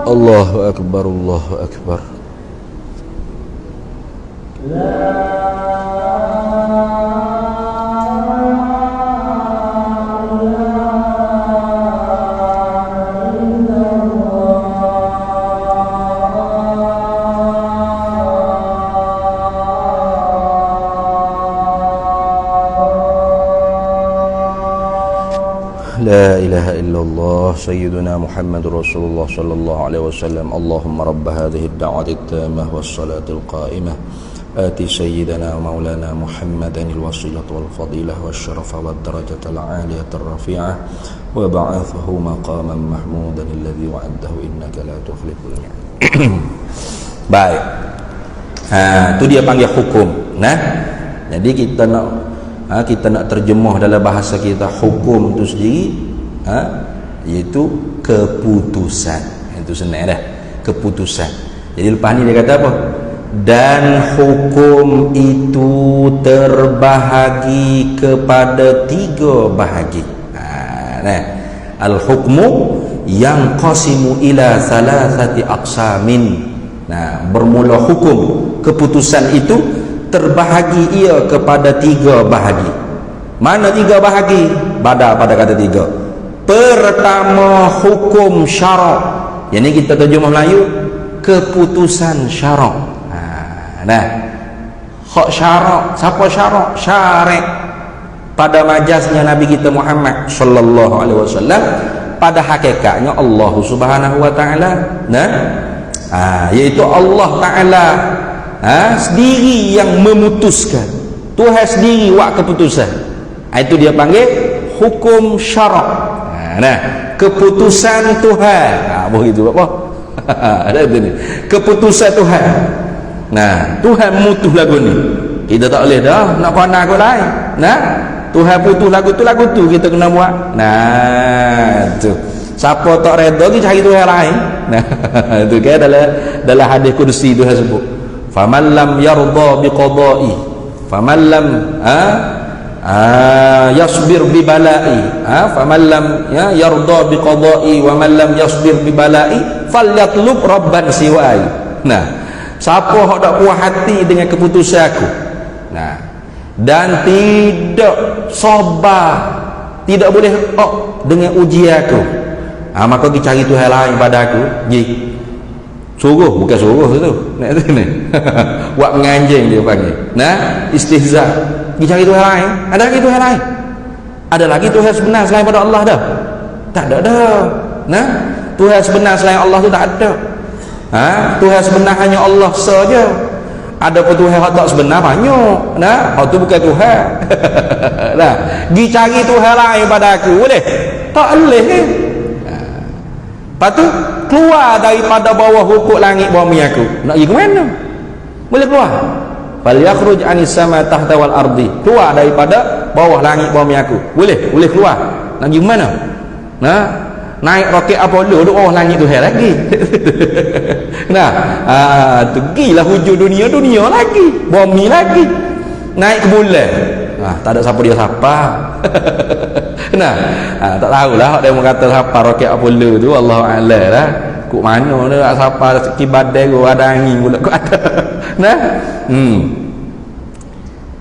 الله أكبر الله أكبر لا إله إلا الله سيدنا محمد رسول الله صلى الله عليه وسلم اللهم رب هذه الدعوة التامة والصلاة القائمة آتي سيدنا ومولانا محمدا الوسيلة والفضيلة والشرف والدرجة العالية الرفيعة وبعثه مقاما محمودا الذي وعده إنك لا تخلف الميعاد. Baik, itu dia panggil hukum. Nah, jadi kita nak terjemah dalam bahasa kita hukum itu sendiri, iaitu keputusan. Itu senang dah, keputusan. Jadi lepas ni dia kata apa? Dan hukum itu terbahagi kepada 3 bahagi. Nah, al-hukmu yang qasimu ila salasati aqsamin. Nah, bermula hukum, keputusan itu terbahagi ia kepada 3 bahagi. Mana 3 bahagi? Pada kata 3. Pertama, hukum syarak. Yang ni kita terjemah Melayu, keputusan syarak. Nah, hak syarak, siapa syarak? Syarik. Pada majaznya Nabi kita Muhammad sallallahu alaihi wasallam, pada hakikatnya Allah Subhanahu wa taala. Nah, iaitu Allah taala sendiri yang memutuskan. Tuhan sendiri buat keputusan. Itu dia panggil hukum syarak. Nah, keputusan Tuhan. Begitu apa? Ada ni. Keputusan Tuhan. Nah, Tuhan memutus lagu ni. Kita tak boleh dah nak pandang kau lain. Nah, Tuhan putus lagu tu kita kena buat. Nah, tu. Siapa tak redha kita cari Tuhan lain. Nah, tu kan dalam hadis kursi Tuhan sebut. Faman lam yarda biqada'i, faman lam yasbir bi bala'i, faman lam yarda biqada'i wa man lam yasbir bi bala'i falyatlub rabban siwai. Nah, siapa hok tak puas hati dengan keputusan aku, nah, dan tidak sabar, tidak boleh dengan ujian aku, maka kita cari Tuhan lain pada aku. Suruh, bukan suruh tu nak tu ni. Buat menganjing dia panggil. Nah, istihza. Kita cari Tuhan lain. Ada lagi Tuhan lain? Ada lagi Tuhan sebenar selain pada Allah dah? Tak ada dah. Nah, Tuhan sebenar selain Allah tu tak ada. Tuhan sebenar hanya Allah saja. Ada pun Tuhan yang tak sebenar banyak. Nah, tu bukan Tuhan. Nah, pergi cari Tuhan lain pada aku boleh? Tak boleh. Lepas tu keluar daripada bawah hukuk langit bumi aku. Nak pergi ke mana? Boleh keluar. Fal yakhruj anis sama tahta wal ardi. Keluar daripada bawah langit bumi aku. Boleh keluar. Nak pergi ke mana? Nah, naik roket Apollo duduk bawah langit tu lagi. Nah, tu gilah hujung dunia lagi, bumi lagi. Naik ke bulan. Tak ada siapa dia siapa. Nah, tak tahulah dia kata siapa roket Apollo tu, Allah A'lam lah. Kok mana dia siapa kibadai tu ada angin pula kok ada. Nah,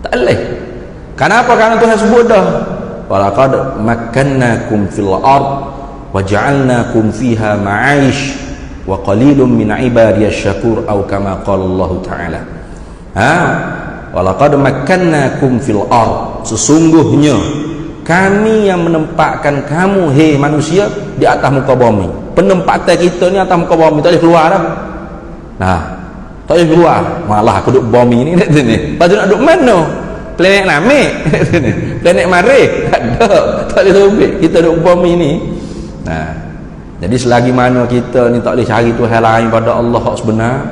tak boleh. Kenapa? Karena Tuhan sebut dah, walaqad makkannakum fil ard wa ja'alnakum fiha ma'ish wa qalilun min ibadiyasy syakur atau kama qala Allah Ta'ala. Walaqad makkannakum fil ard, sesungguhnya kami yang menempatkan kamu hei manusia di atas muka bumi. Penempatan kita ni atas muka bumi, tak boleh keluar dah. Nah, tak boleh keluar. Malah aku duduk bumi ni ni. Lepas tu nak duduk mana? Planet Namek ni. Planet Marikh. Tak boleh terbit. Kita duduk bumi ni. Nah, jadi selagi mana kita ni tak boleh cari Tuhan lain pada Allah sebenar,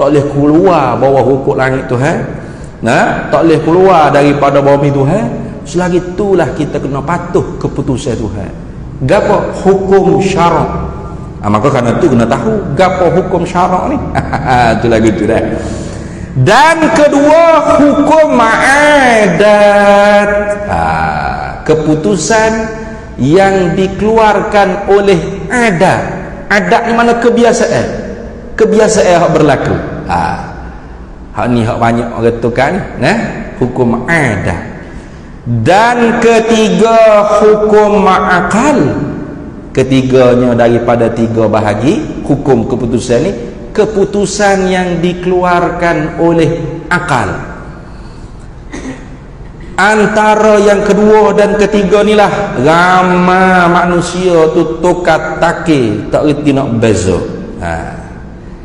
tak boleh keluar bawah hukuk langit Tuhan. Nah, tak boleh keluar daripada bumi Tuhan, selagi itulah kita kena patuh keputusan Tuhan. Gapo hukum syarak. Maka kerana tu kena tahu gapo hukum syarak ni. Tu lagu tu dah. Dan kedua, hukum adat. Keputusan yang dikeluarkan oleh adat. Adat ni mana kebiasaan. Kebiasaan yang berlaku. Hak ni hak banyak orang tu kan, hukum adat. Dan ketiga, hukum akal. Ketiganya daripada tiga bahagi hukum keputusan ni, keputusan yang dikeluarkan oleh akal. Antara yang kedua dan ketiga ni lah ramai manusia tu tokat take, tak reti nak beza.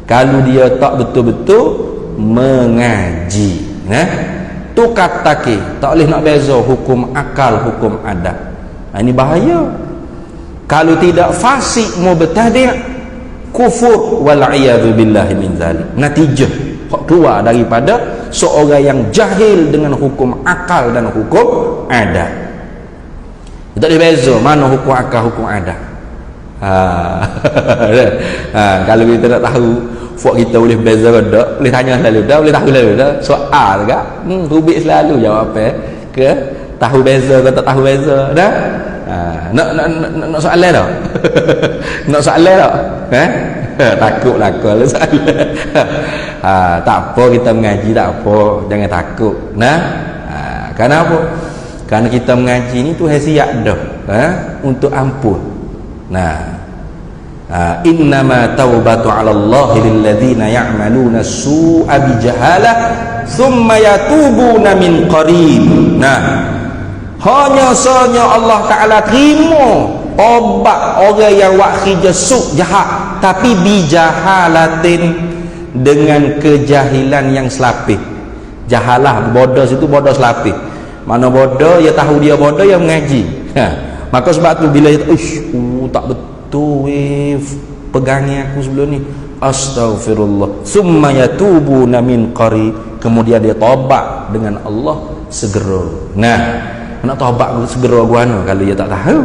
Kalau dia tak betul-betul mengaji, tokat take, tak boleh nak beza hukum akal, hukum adat. Ini bahaya. Kalau tidak, fasik mubtadi', kufur wal iyadzu billahi min zalik. Natijah keluar daripada seorang yang jahil dengan hukum akal dan hukum adat. Tak boleh beza mana hukum akal, hukum adat. Kalau kita nak tahu fok kita boleh beza ke tak, boleh tanya selalu dah, boleh tahu selalu dah. Soal juga rubik selalu jawab ke tahu beza ke tak tahu beza dah. Nak soalan tak? Nak soalan tak? Takutlah kalau soalan. Tak apa kita mengaji, tak apa, jangan takut. Kenapa? Kerana kita mengaji ni Tuhan siap dah untuk ampun. Innama taubatu 'ala Allah lil ladzina ya'maluna su'a bi jahalah thumma yatubuna min qarib. Hanya sahaja Allah Ta'ala terima taubat orang yang buat kerja suk jahat, tapi bijahalatin, dengan kejahilan yang selapih. Jahalah, bodoh situ bodoh selapih. Mana bodoh, ya tahu dia bodoh, ya mengaji. Maka sebab tu bila dia tak betul pegangi aku sebelum ni, astaghfirullah, summa yatubuna min qarib, kemudian dia taubat dengan Allah segera. nak taubat segera guano kalau dia tak tahu.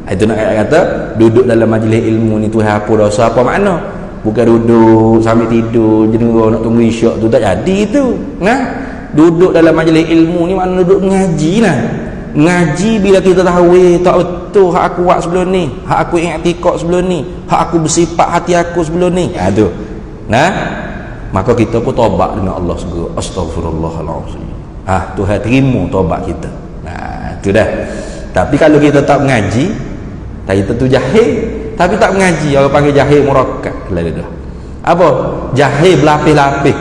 Itu nak kata duduk dalam majlis ilmu ni Tuhan apa dosa apa makna? Bukan duduk sambil tidur jenera nak tunggu isyak tu, tak jadi tu. Nah, duduk dalam majlis ilmu ni makna duduk ngaji lah. Ngaji bila kita tahu tak betul hak aku buat sebelum ni, hak aku i'tikad sebelum ni, hak aku bersifat hati aku sebelum ni. Tu. Nah, maka kita pun taubat dengan Allah segera. Astagfirullahalazim. Tuhan terima taubat kita. Nah, tu dah. Tapi kalau kita tak mengaji, kita tu jahil, tapi tak mengaji, orang panggil jahil murakkab. Apa? Jahil berlapis-lapis.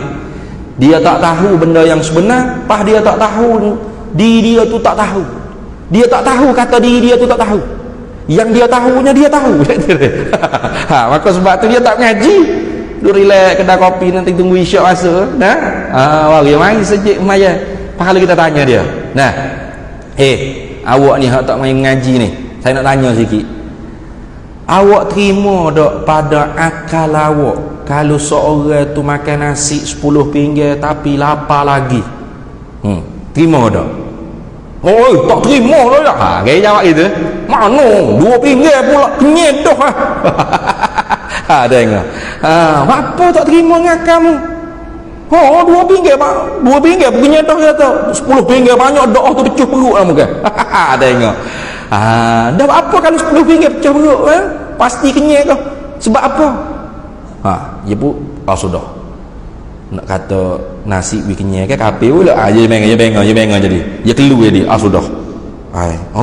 Dia tak tahu benda yang sebenar, pas dia tak tahu diri dia tu tak tahu. Dia tak tahu kata diri dia tu tak tahu. Yang dia tahunya dia tahu. Maka sebab tu dia tak mengaji. Duduk relax kedai kopi nanti tunggu isyak masa. Nah, dia main sejik maya. Pas kalau kita tanya dia. Nah, awak ni hak tak main mengaji ni. Saya nak tanya sikit. Awak terima tak pada akal awak kalau seorang tu makan nasi 10 pinggir tapi lapar lagi? Terima tak? Oh, tak terima dah. Gaya jawab gitu. Mana 2 pinggir pula kenyet dah. Tengok. Apa tak terima dengan kamu? 2 pinggir pun kenyet dah kata. 10 pinggir banyak dah tu pecah perut lah muka. Tengok. Dah apa kalau 10 pinggir pecah perut pasti kenyet kau. Sebab apa? Dia pun sudah. Nak kata nasi we kenyai ke kape pula dia bengong jadi dia kelu jadi sudah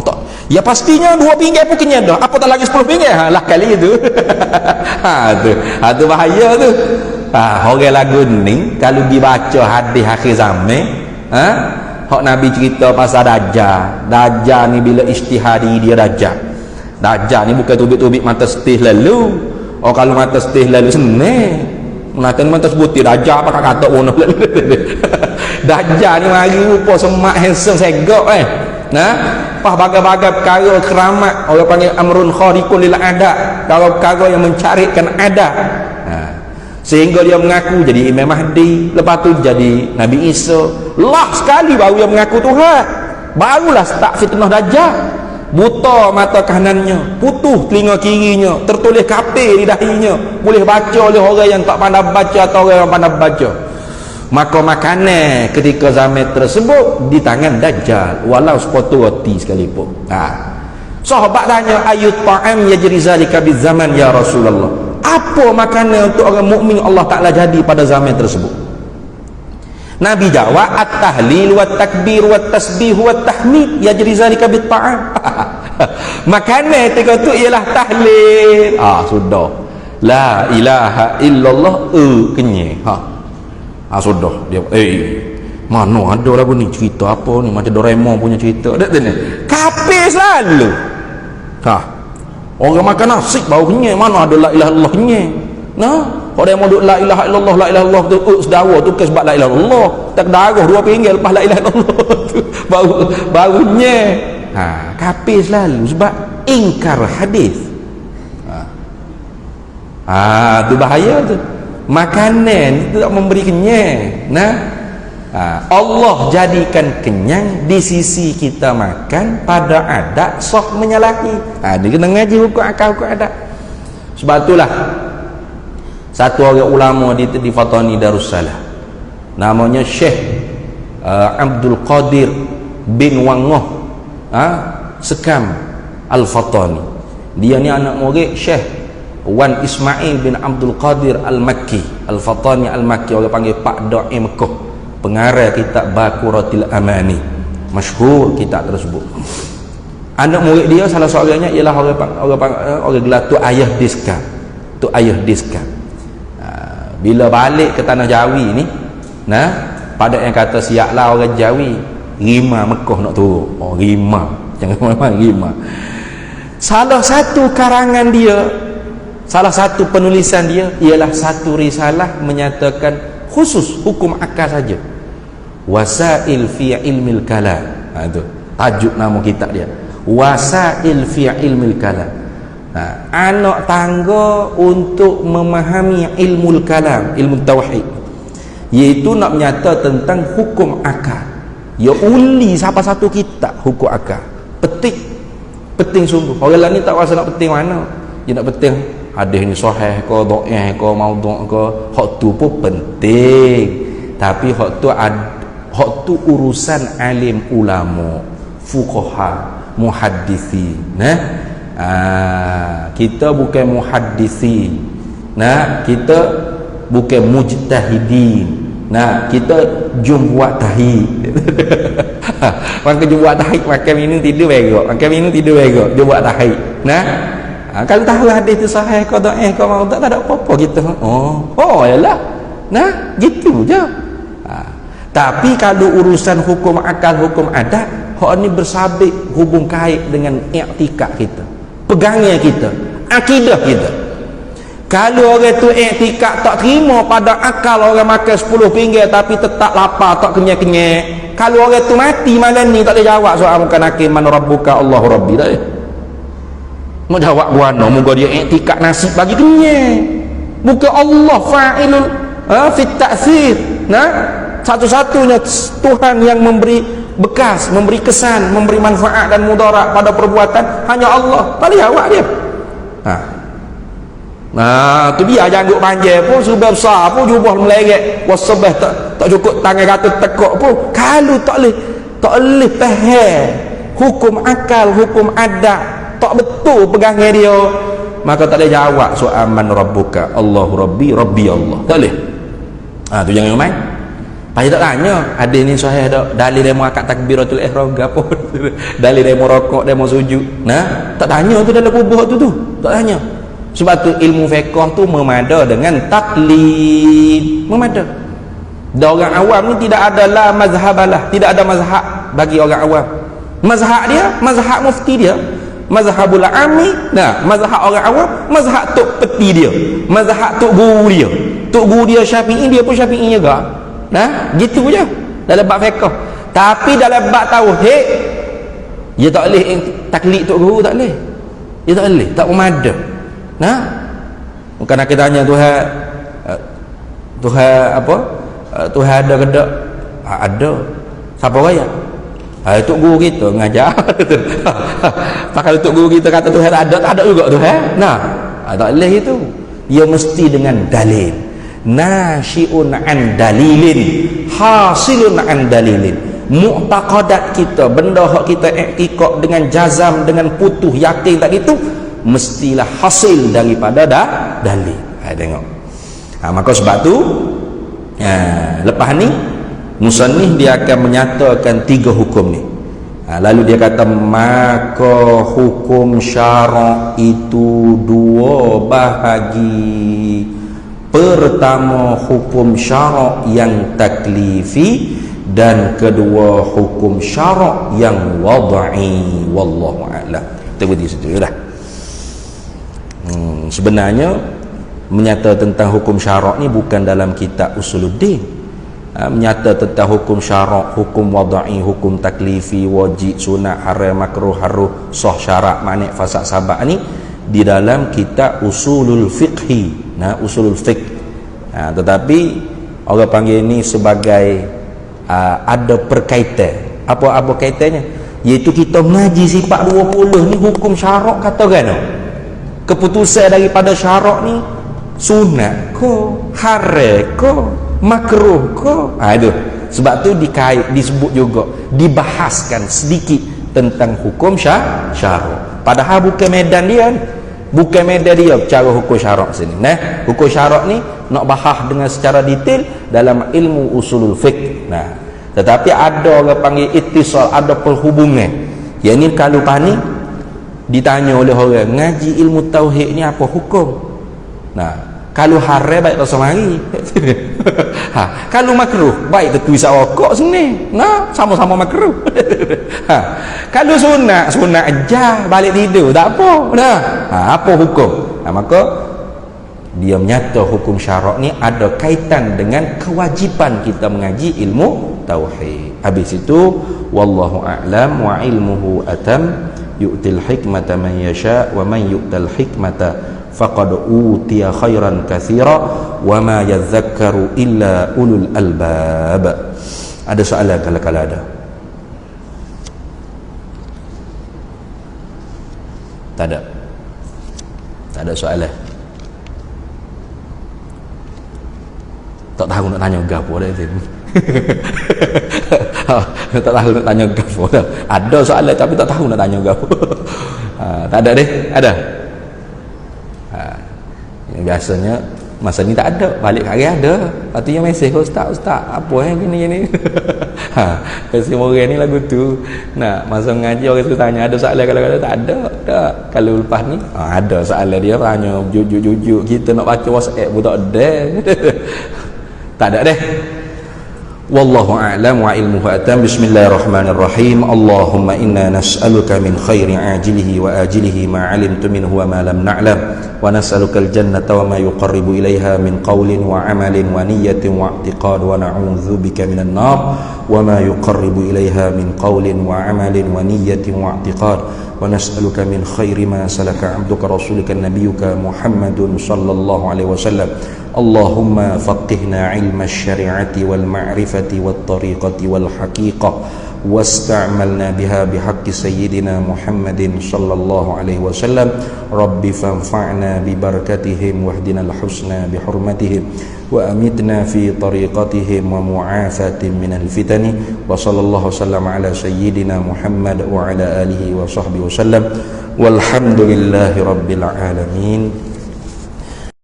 tak ya pastinya 2 pinggir pun kenyai dah, apa tak lagi 10 pinggir lah kali itu. Tu bahaya tu. Orang lagu ni kalau dibaca hadis akhir zaman hak Nabi cerita pasal Dajjal ni bila ijtihadi dia Dajjal ni bukan tubik-tubik mata setih lalu. Kalau mata setih lalu senang menakan mata sebutir Dajjal apa kata warna Dajjal ni mari rupa semak handsome segak pas bagai-bagai perkara keramat orang panggil amrun khariqun lil adat, perkara yang mencarikan adat sehingga dia mengaku jadi Imam Mahdi, lepas tu jadi Nabi Isa lah sekali baru dia mengaku Tuhan, barulah start fitnah Dajjal. Buta mata kanannya, putus telinga kirinya, tertulis kafir di dahinya, boleh baca oleh orang yang tak pandai baca atau orang yang pandai baca. Maka makanan ketika zaman tersebut di tangan Dajjal walau sepotong roti sekalipun. Sahabat tanya, ayut ta'am yajri zalika bizaman ya Rasulullah, apa makanan untuk orang mukmin Allah Ta'ala jadi pada zaman tersebut? Nabi jawab, at-tahlil wa takbir wa tasbih wa tahmid yajri zalika bit ta'am. Makanan ketika tu ialah tahlil. Sudah. La ilaha illallah kenyai. Sudah dia. Mana ada lagu ni cerita apa ni macam Doraemon punya cerita. Tak ni. Kafir selalu. Orang makan nasi bau kenyai, mana ada la ilaha illallah kenyai. Kalau dia mau duduk la ilaha illallah tu sedawa tu bukan sebab la ilaha illallah, tak darah 2 pinggir lepas la ilaha illallah tu barunya kafir selalu sebab ingkar hadis. Tu bahaya tu. Makanan itu tak memberi kenyang. Allah jadikan kenyang di sisi kita makan pada adat sah menyalahi. Dia kena ngaji hukum akal hukum adat. Sebab itulah satu orang ulama di Fatani Darussalam namanya Syekh Abdul Qadir bin Wangoh Sekam Al-Fatani. Dia ni anak murid Syekh Wan Ismail bin Abdul Qadir Al-Makki Al-Fatani Al-Makki, orang panggil Pak Dai Mekah, pengarah kitab Baquratil Amani, masyhur kitab tersebut. Anak murid dia salah seorangnya ialah orang gelar Tu Ayah Diska. Tu Ayah Diska. Bila balik ke tanah Jawi ni, pada yang kata siaplah orang Jawi, rima Mekah nak turun. Rima, jangan mana-mana rima. Salah satu karangan dia, salah satu penulisan dia ialah satu risalah menyatakan khusus hukum akal saja. Wasail fi ilmil kalam. Itu tajuk nama kitab dia. Wasail fi ilmil kalam. Anak tangga untuk memahami ilmu kalam, ilmu tauhid, iaitu nak menyata tentang hukum akal. Ya uli siapa satu kita hukum akal. Penting sungguh. Orang lain ni tak rasa nak penting mana. Dia nak penting hadis ni sahih ke, dhaif ke, maudhu' ke. Hak tu pun penting. Tapi hak tu urusan alim ulama, fuqaha, muhaddithin. Kita bukan muhaddithin. Kita bukan mujtahidin. Kita jom buat tahid. Maka jom buat tahid, makan minum tidur berak. Makan minum tidur berak. Jom buat tahid. Kalau tahu hadis tu sahih ke dhaif ke maudhu' tak ada apa-apa kita. Yalah. Gitu je. Tapi kalau urusan hukum akal, hukum adat, hak ni bersabit hubung kait dengan i'tikad kita, pegangnya kita, akidah kita. Kalau orang tu i'tikad tak terima pada akal, orang makan 10 pinggir tapi tetap lapar, tak kenyang-kenyang. Kalau orang tu mati malam ni tak boleh jawab soal muka nakir man rabbuka Allahu rabbi, tak boleh. Mau jawab guano moga dia i'tikad nasib bagi kenyang. Bukan Allah fa'ilul fit ta'thir. Satu-satunya Tuhan yang memberi bekas, memberi kesan, memberi manfaat dan mudarat pada perbuatan hanya Allah. Tak boleh jawab dia. Tu dia janggut panjang pun, subah besar pun, jubah meleret, wasabah tak cukup tangan kata tekuk pun. Kalau tak boleh faham hukum akal, hukum adat, tak betul pegangnya dia, maka tak boleh jawab soal man rabbuka Allahu rabbi, rabbi Allah. Tak boleh. Tu jangan main. Pasti tak tanya hadis ni sahih tak, dalil dia mau akad takbiratul ihram ke apa, dalil dia mau rokok, dia mau sujud. Tak tanya tu dalam kubur tu tak tanya. Sebab tu ilmu fiqh tu memada dengan taklid, memada. Dan orang awam ni tidak ada la mazhabalah, tidak ada mazhab bagi orang awam. Mazhab dia, mazhab mufti dia, mazhabul ami, mazhab orang awam, mazhab tok peti dia, mazhab tok guru dia. Tok guru dia Syafi'i, dia pun Syafi'i juga. Gitu je dalam bab fiqh. Tapi dalam bab tauhid dia tak boleh taklid tok guru, tak boleh. Dia tak boleh, tak memada. Bukan nak tanya Tuhan apa? Tuhan ada ke tak? Ada. Siapa raya? Tok guru kita mengajar. Kalau tok guru kita kata Tuhan ada, tak ada juga Tuhan. Tak boleh itu. Dia mesti dengan dalil. Nasyi'un an dalilin, hasilun an dalilin. Mu'taqadat kita, benda hak kita i'tiqad dengan jazam, dengan putuh yakin tak gitu, mestilah hasil daripada dalil. Tengok. Maka sebab tu lepas ni musannif dia akan menyatakan 3 hukum ni. Lalu dia kata maka hukum syarak itu 2 bahagi. Pertama hukum syarak yang taklifi, dan kedua hukum syarak yang wad'i. Wallahu a'lam. Kita berhenti situ dah. Sebenarnya menyata tentang hukum syarak ni bukan dalam kitab Usuluddin. Menyata tentang hukum syarak, hukum wad'i, hukum taklifi, wajib, sunat, haram, makruh, haruh, sah, syarak, manik, fasad, sabak ni di dalam kitab Usulul Fiqhi. Usulul Fiqh. Tetapi orang panggil ni sebagai ada perkaitan. Apa kaitannya? Iaitu kita mengaji sifat 20 ni hukum syarak kata kan. Keputusan daripada syarak ni sunat ke, haram ke, makruh ke. Itu. Sebab tu disebut juga, dibahaskan sedikit tentang hukum syarak. Padahal bukan medan dia. Bukan medan dia cara hukum syarak sini. Hukum syarak ni nak bahas dengan secara detail dalam ilmu usulul fiqh. Tetapi ada orang panggil ittisal, ada perhubungan. Yang ni kalau pani ditanya oleh orang ngaji ilmu tauhid ni apa hukum? Kalau haram baik tak semari. Kalau makruh baik tu isap rokok sini. Sama-sama makruh. Kalau sunat aja balik tidur tak apa. Apa hukum? Maka dia menyata hukum syarak ni ada kaitan dengan kewajipan kita mengaji ilmu tauhid. Habis itu wallahu a'lam wa ilmuhu atam yu'til hikmata man yasha wa man yu'tal hikmata faqad utiya khairan katsira wa ma yadhakkaru illa ulul albab. Ada soalan kalau ada? Tak ada. Tak ada soalan. Tak tahu nak tanya gapo dah itu. Tak tahu nak tanya gapo dah. Ada soalan tapi tak tahu nak tanya gapo. Tak ada deh, ada. Yang biasanya masa ni tak ada, balik hari ada. Lepas tu yang mesej, ustaz apa gini. Mesej orang ni lagu tu. Nah, masa mengaji orang tu tanya ada soalan, kalau tak ada. Kalau lepas ni ada soalan, dia tanya jujur kita nak baca WhatsApp pun tak ada. Tak ada deh. Wallahu a'lam wa ilmuhu atam. Bismillahirrahmanirrahim. Allahumma inna nas'aluka min khairi ajilihi wa ajilihi ma 'alimtu minhu wa ma lam na'lam, wa nas'aluka al-jannata wa ma yuqarribu ilaiha min qawlin wa 'amalin wa niyyatin wa i'tiqad, wa na'udzu bika minan nar wa ma yuqarribu ilaiha min qawlin wa 'amalin wa niyyatin wa i'tiqad, wa nas'aluka min khairi ma salaka 'abduka rasulika nabiyyuka Muhammadun sallallahu alaihi wasallam. Allahumma faqihna ilma syari'ati wal ma'rifati wat tariqati wal haqiqah wasta'malna biha bihaqqi sayyidina Muhammadin sallallahu alaihi wasallam. Rabbi fanfa'na bi barakatihim wahdinal husna bi hurmatihim wa amitna fi tariqatihim wa mu'afatin minal fitani. Wa sallallahu wasallam ala sayyidina Muhammad wa ala alihi wa sahbihi wasallam. Walhamdulillahi rabbil alamin.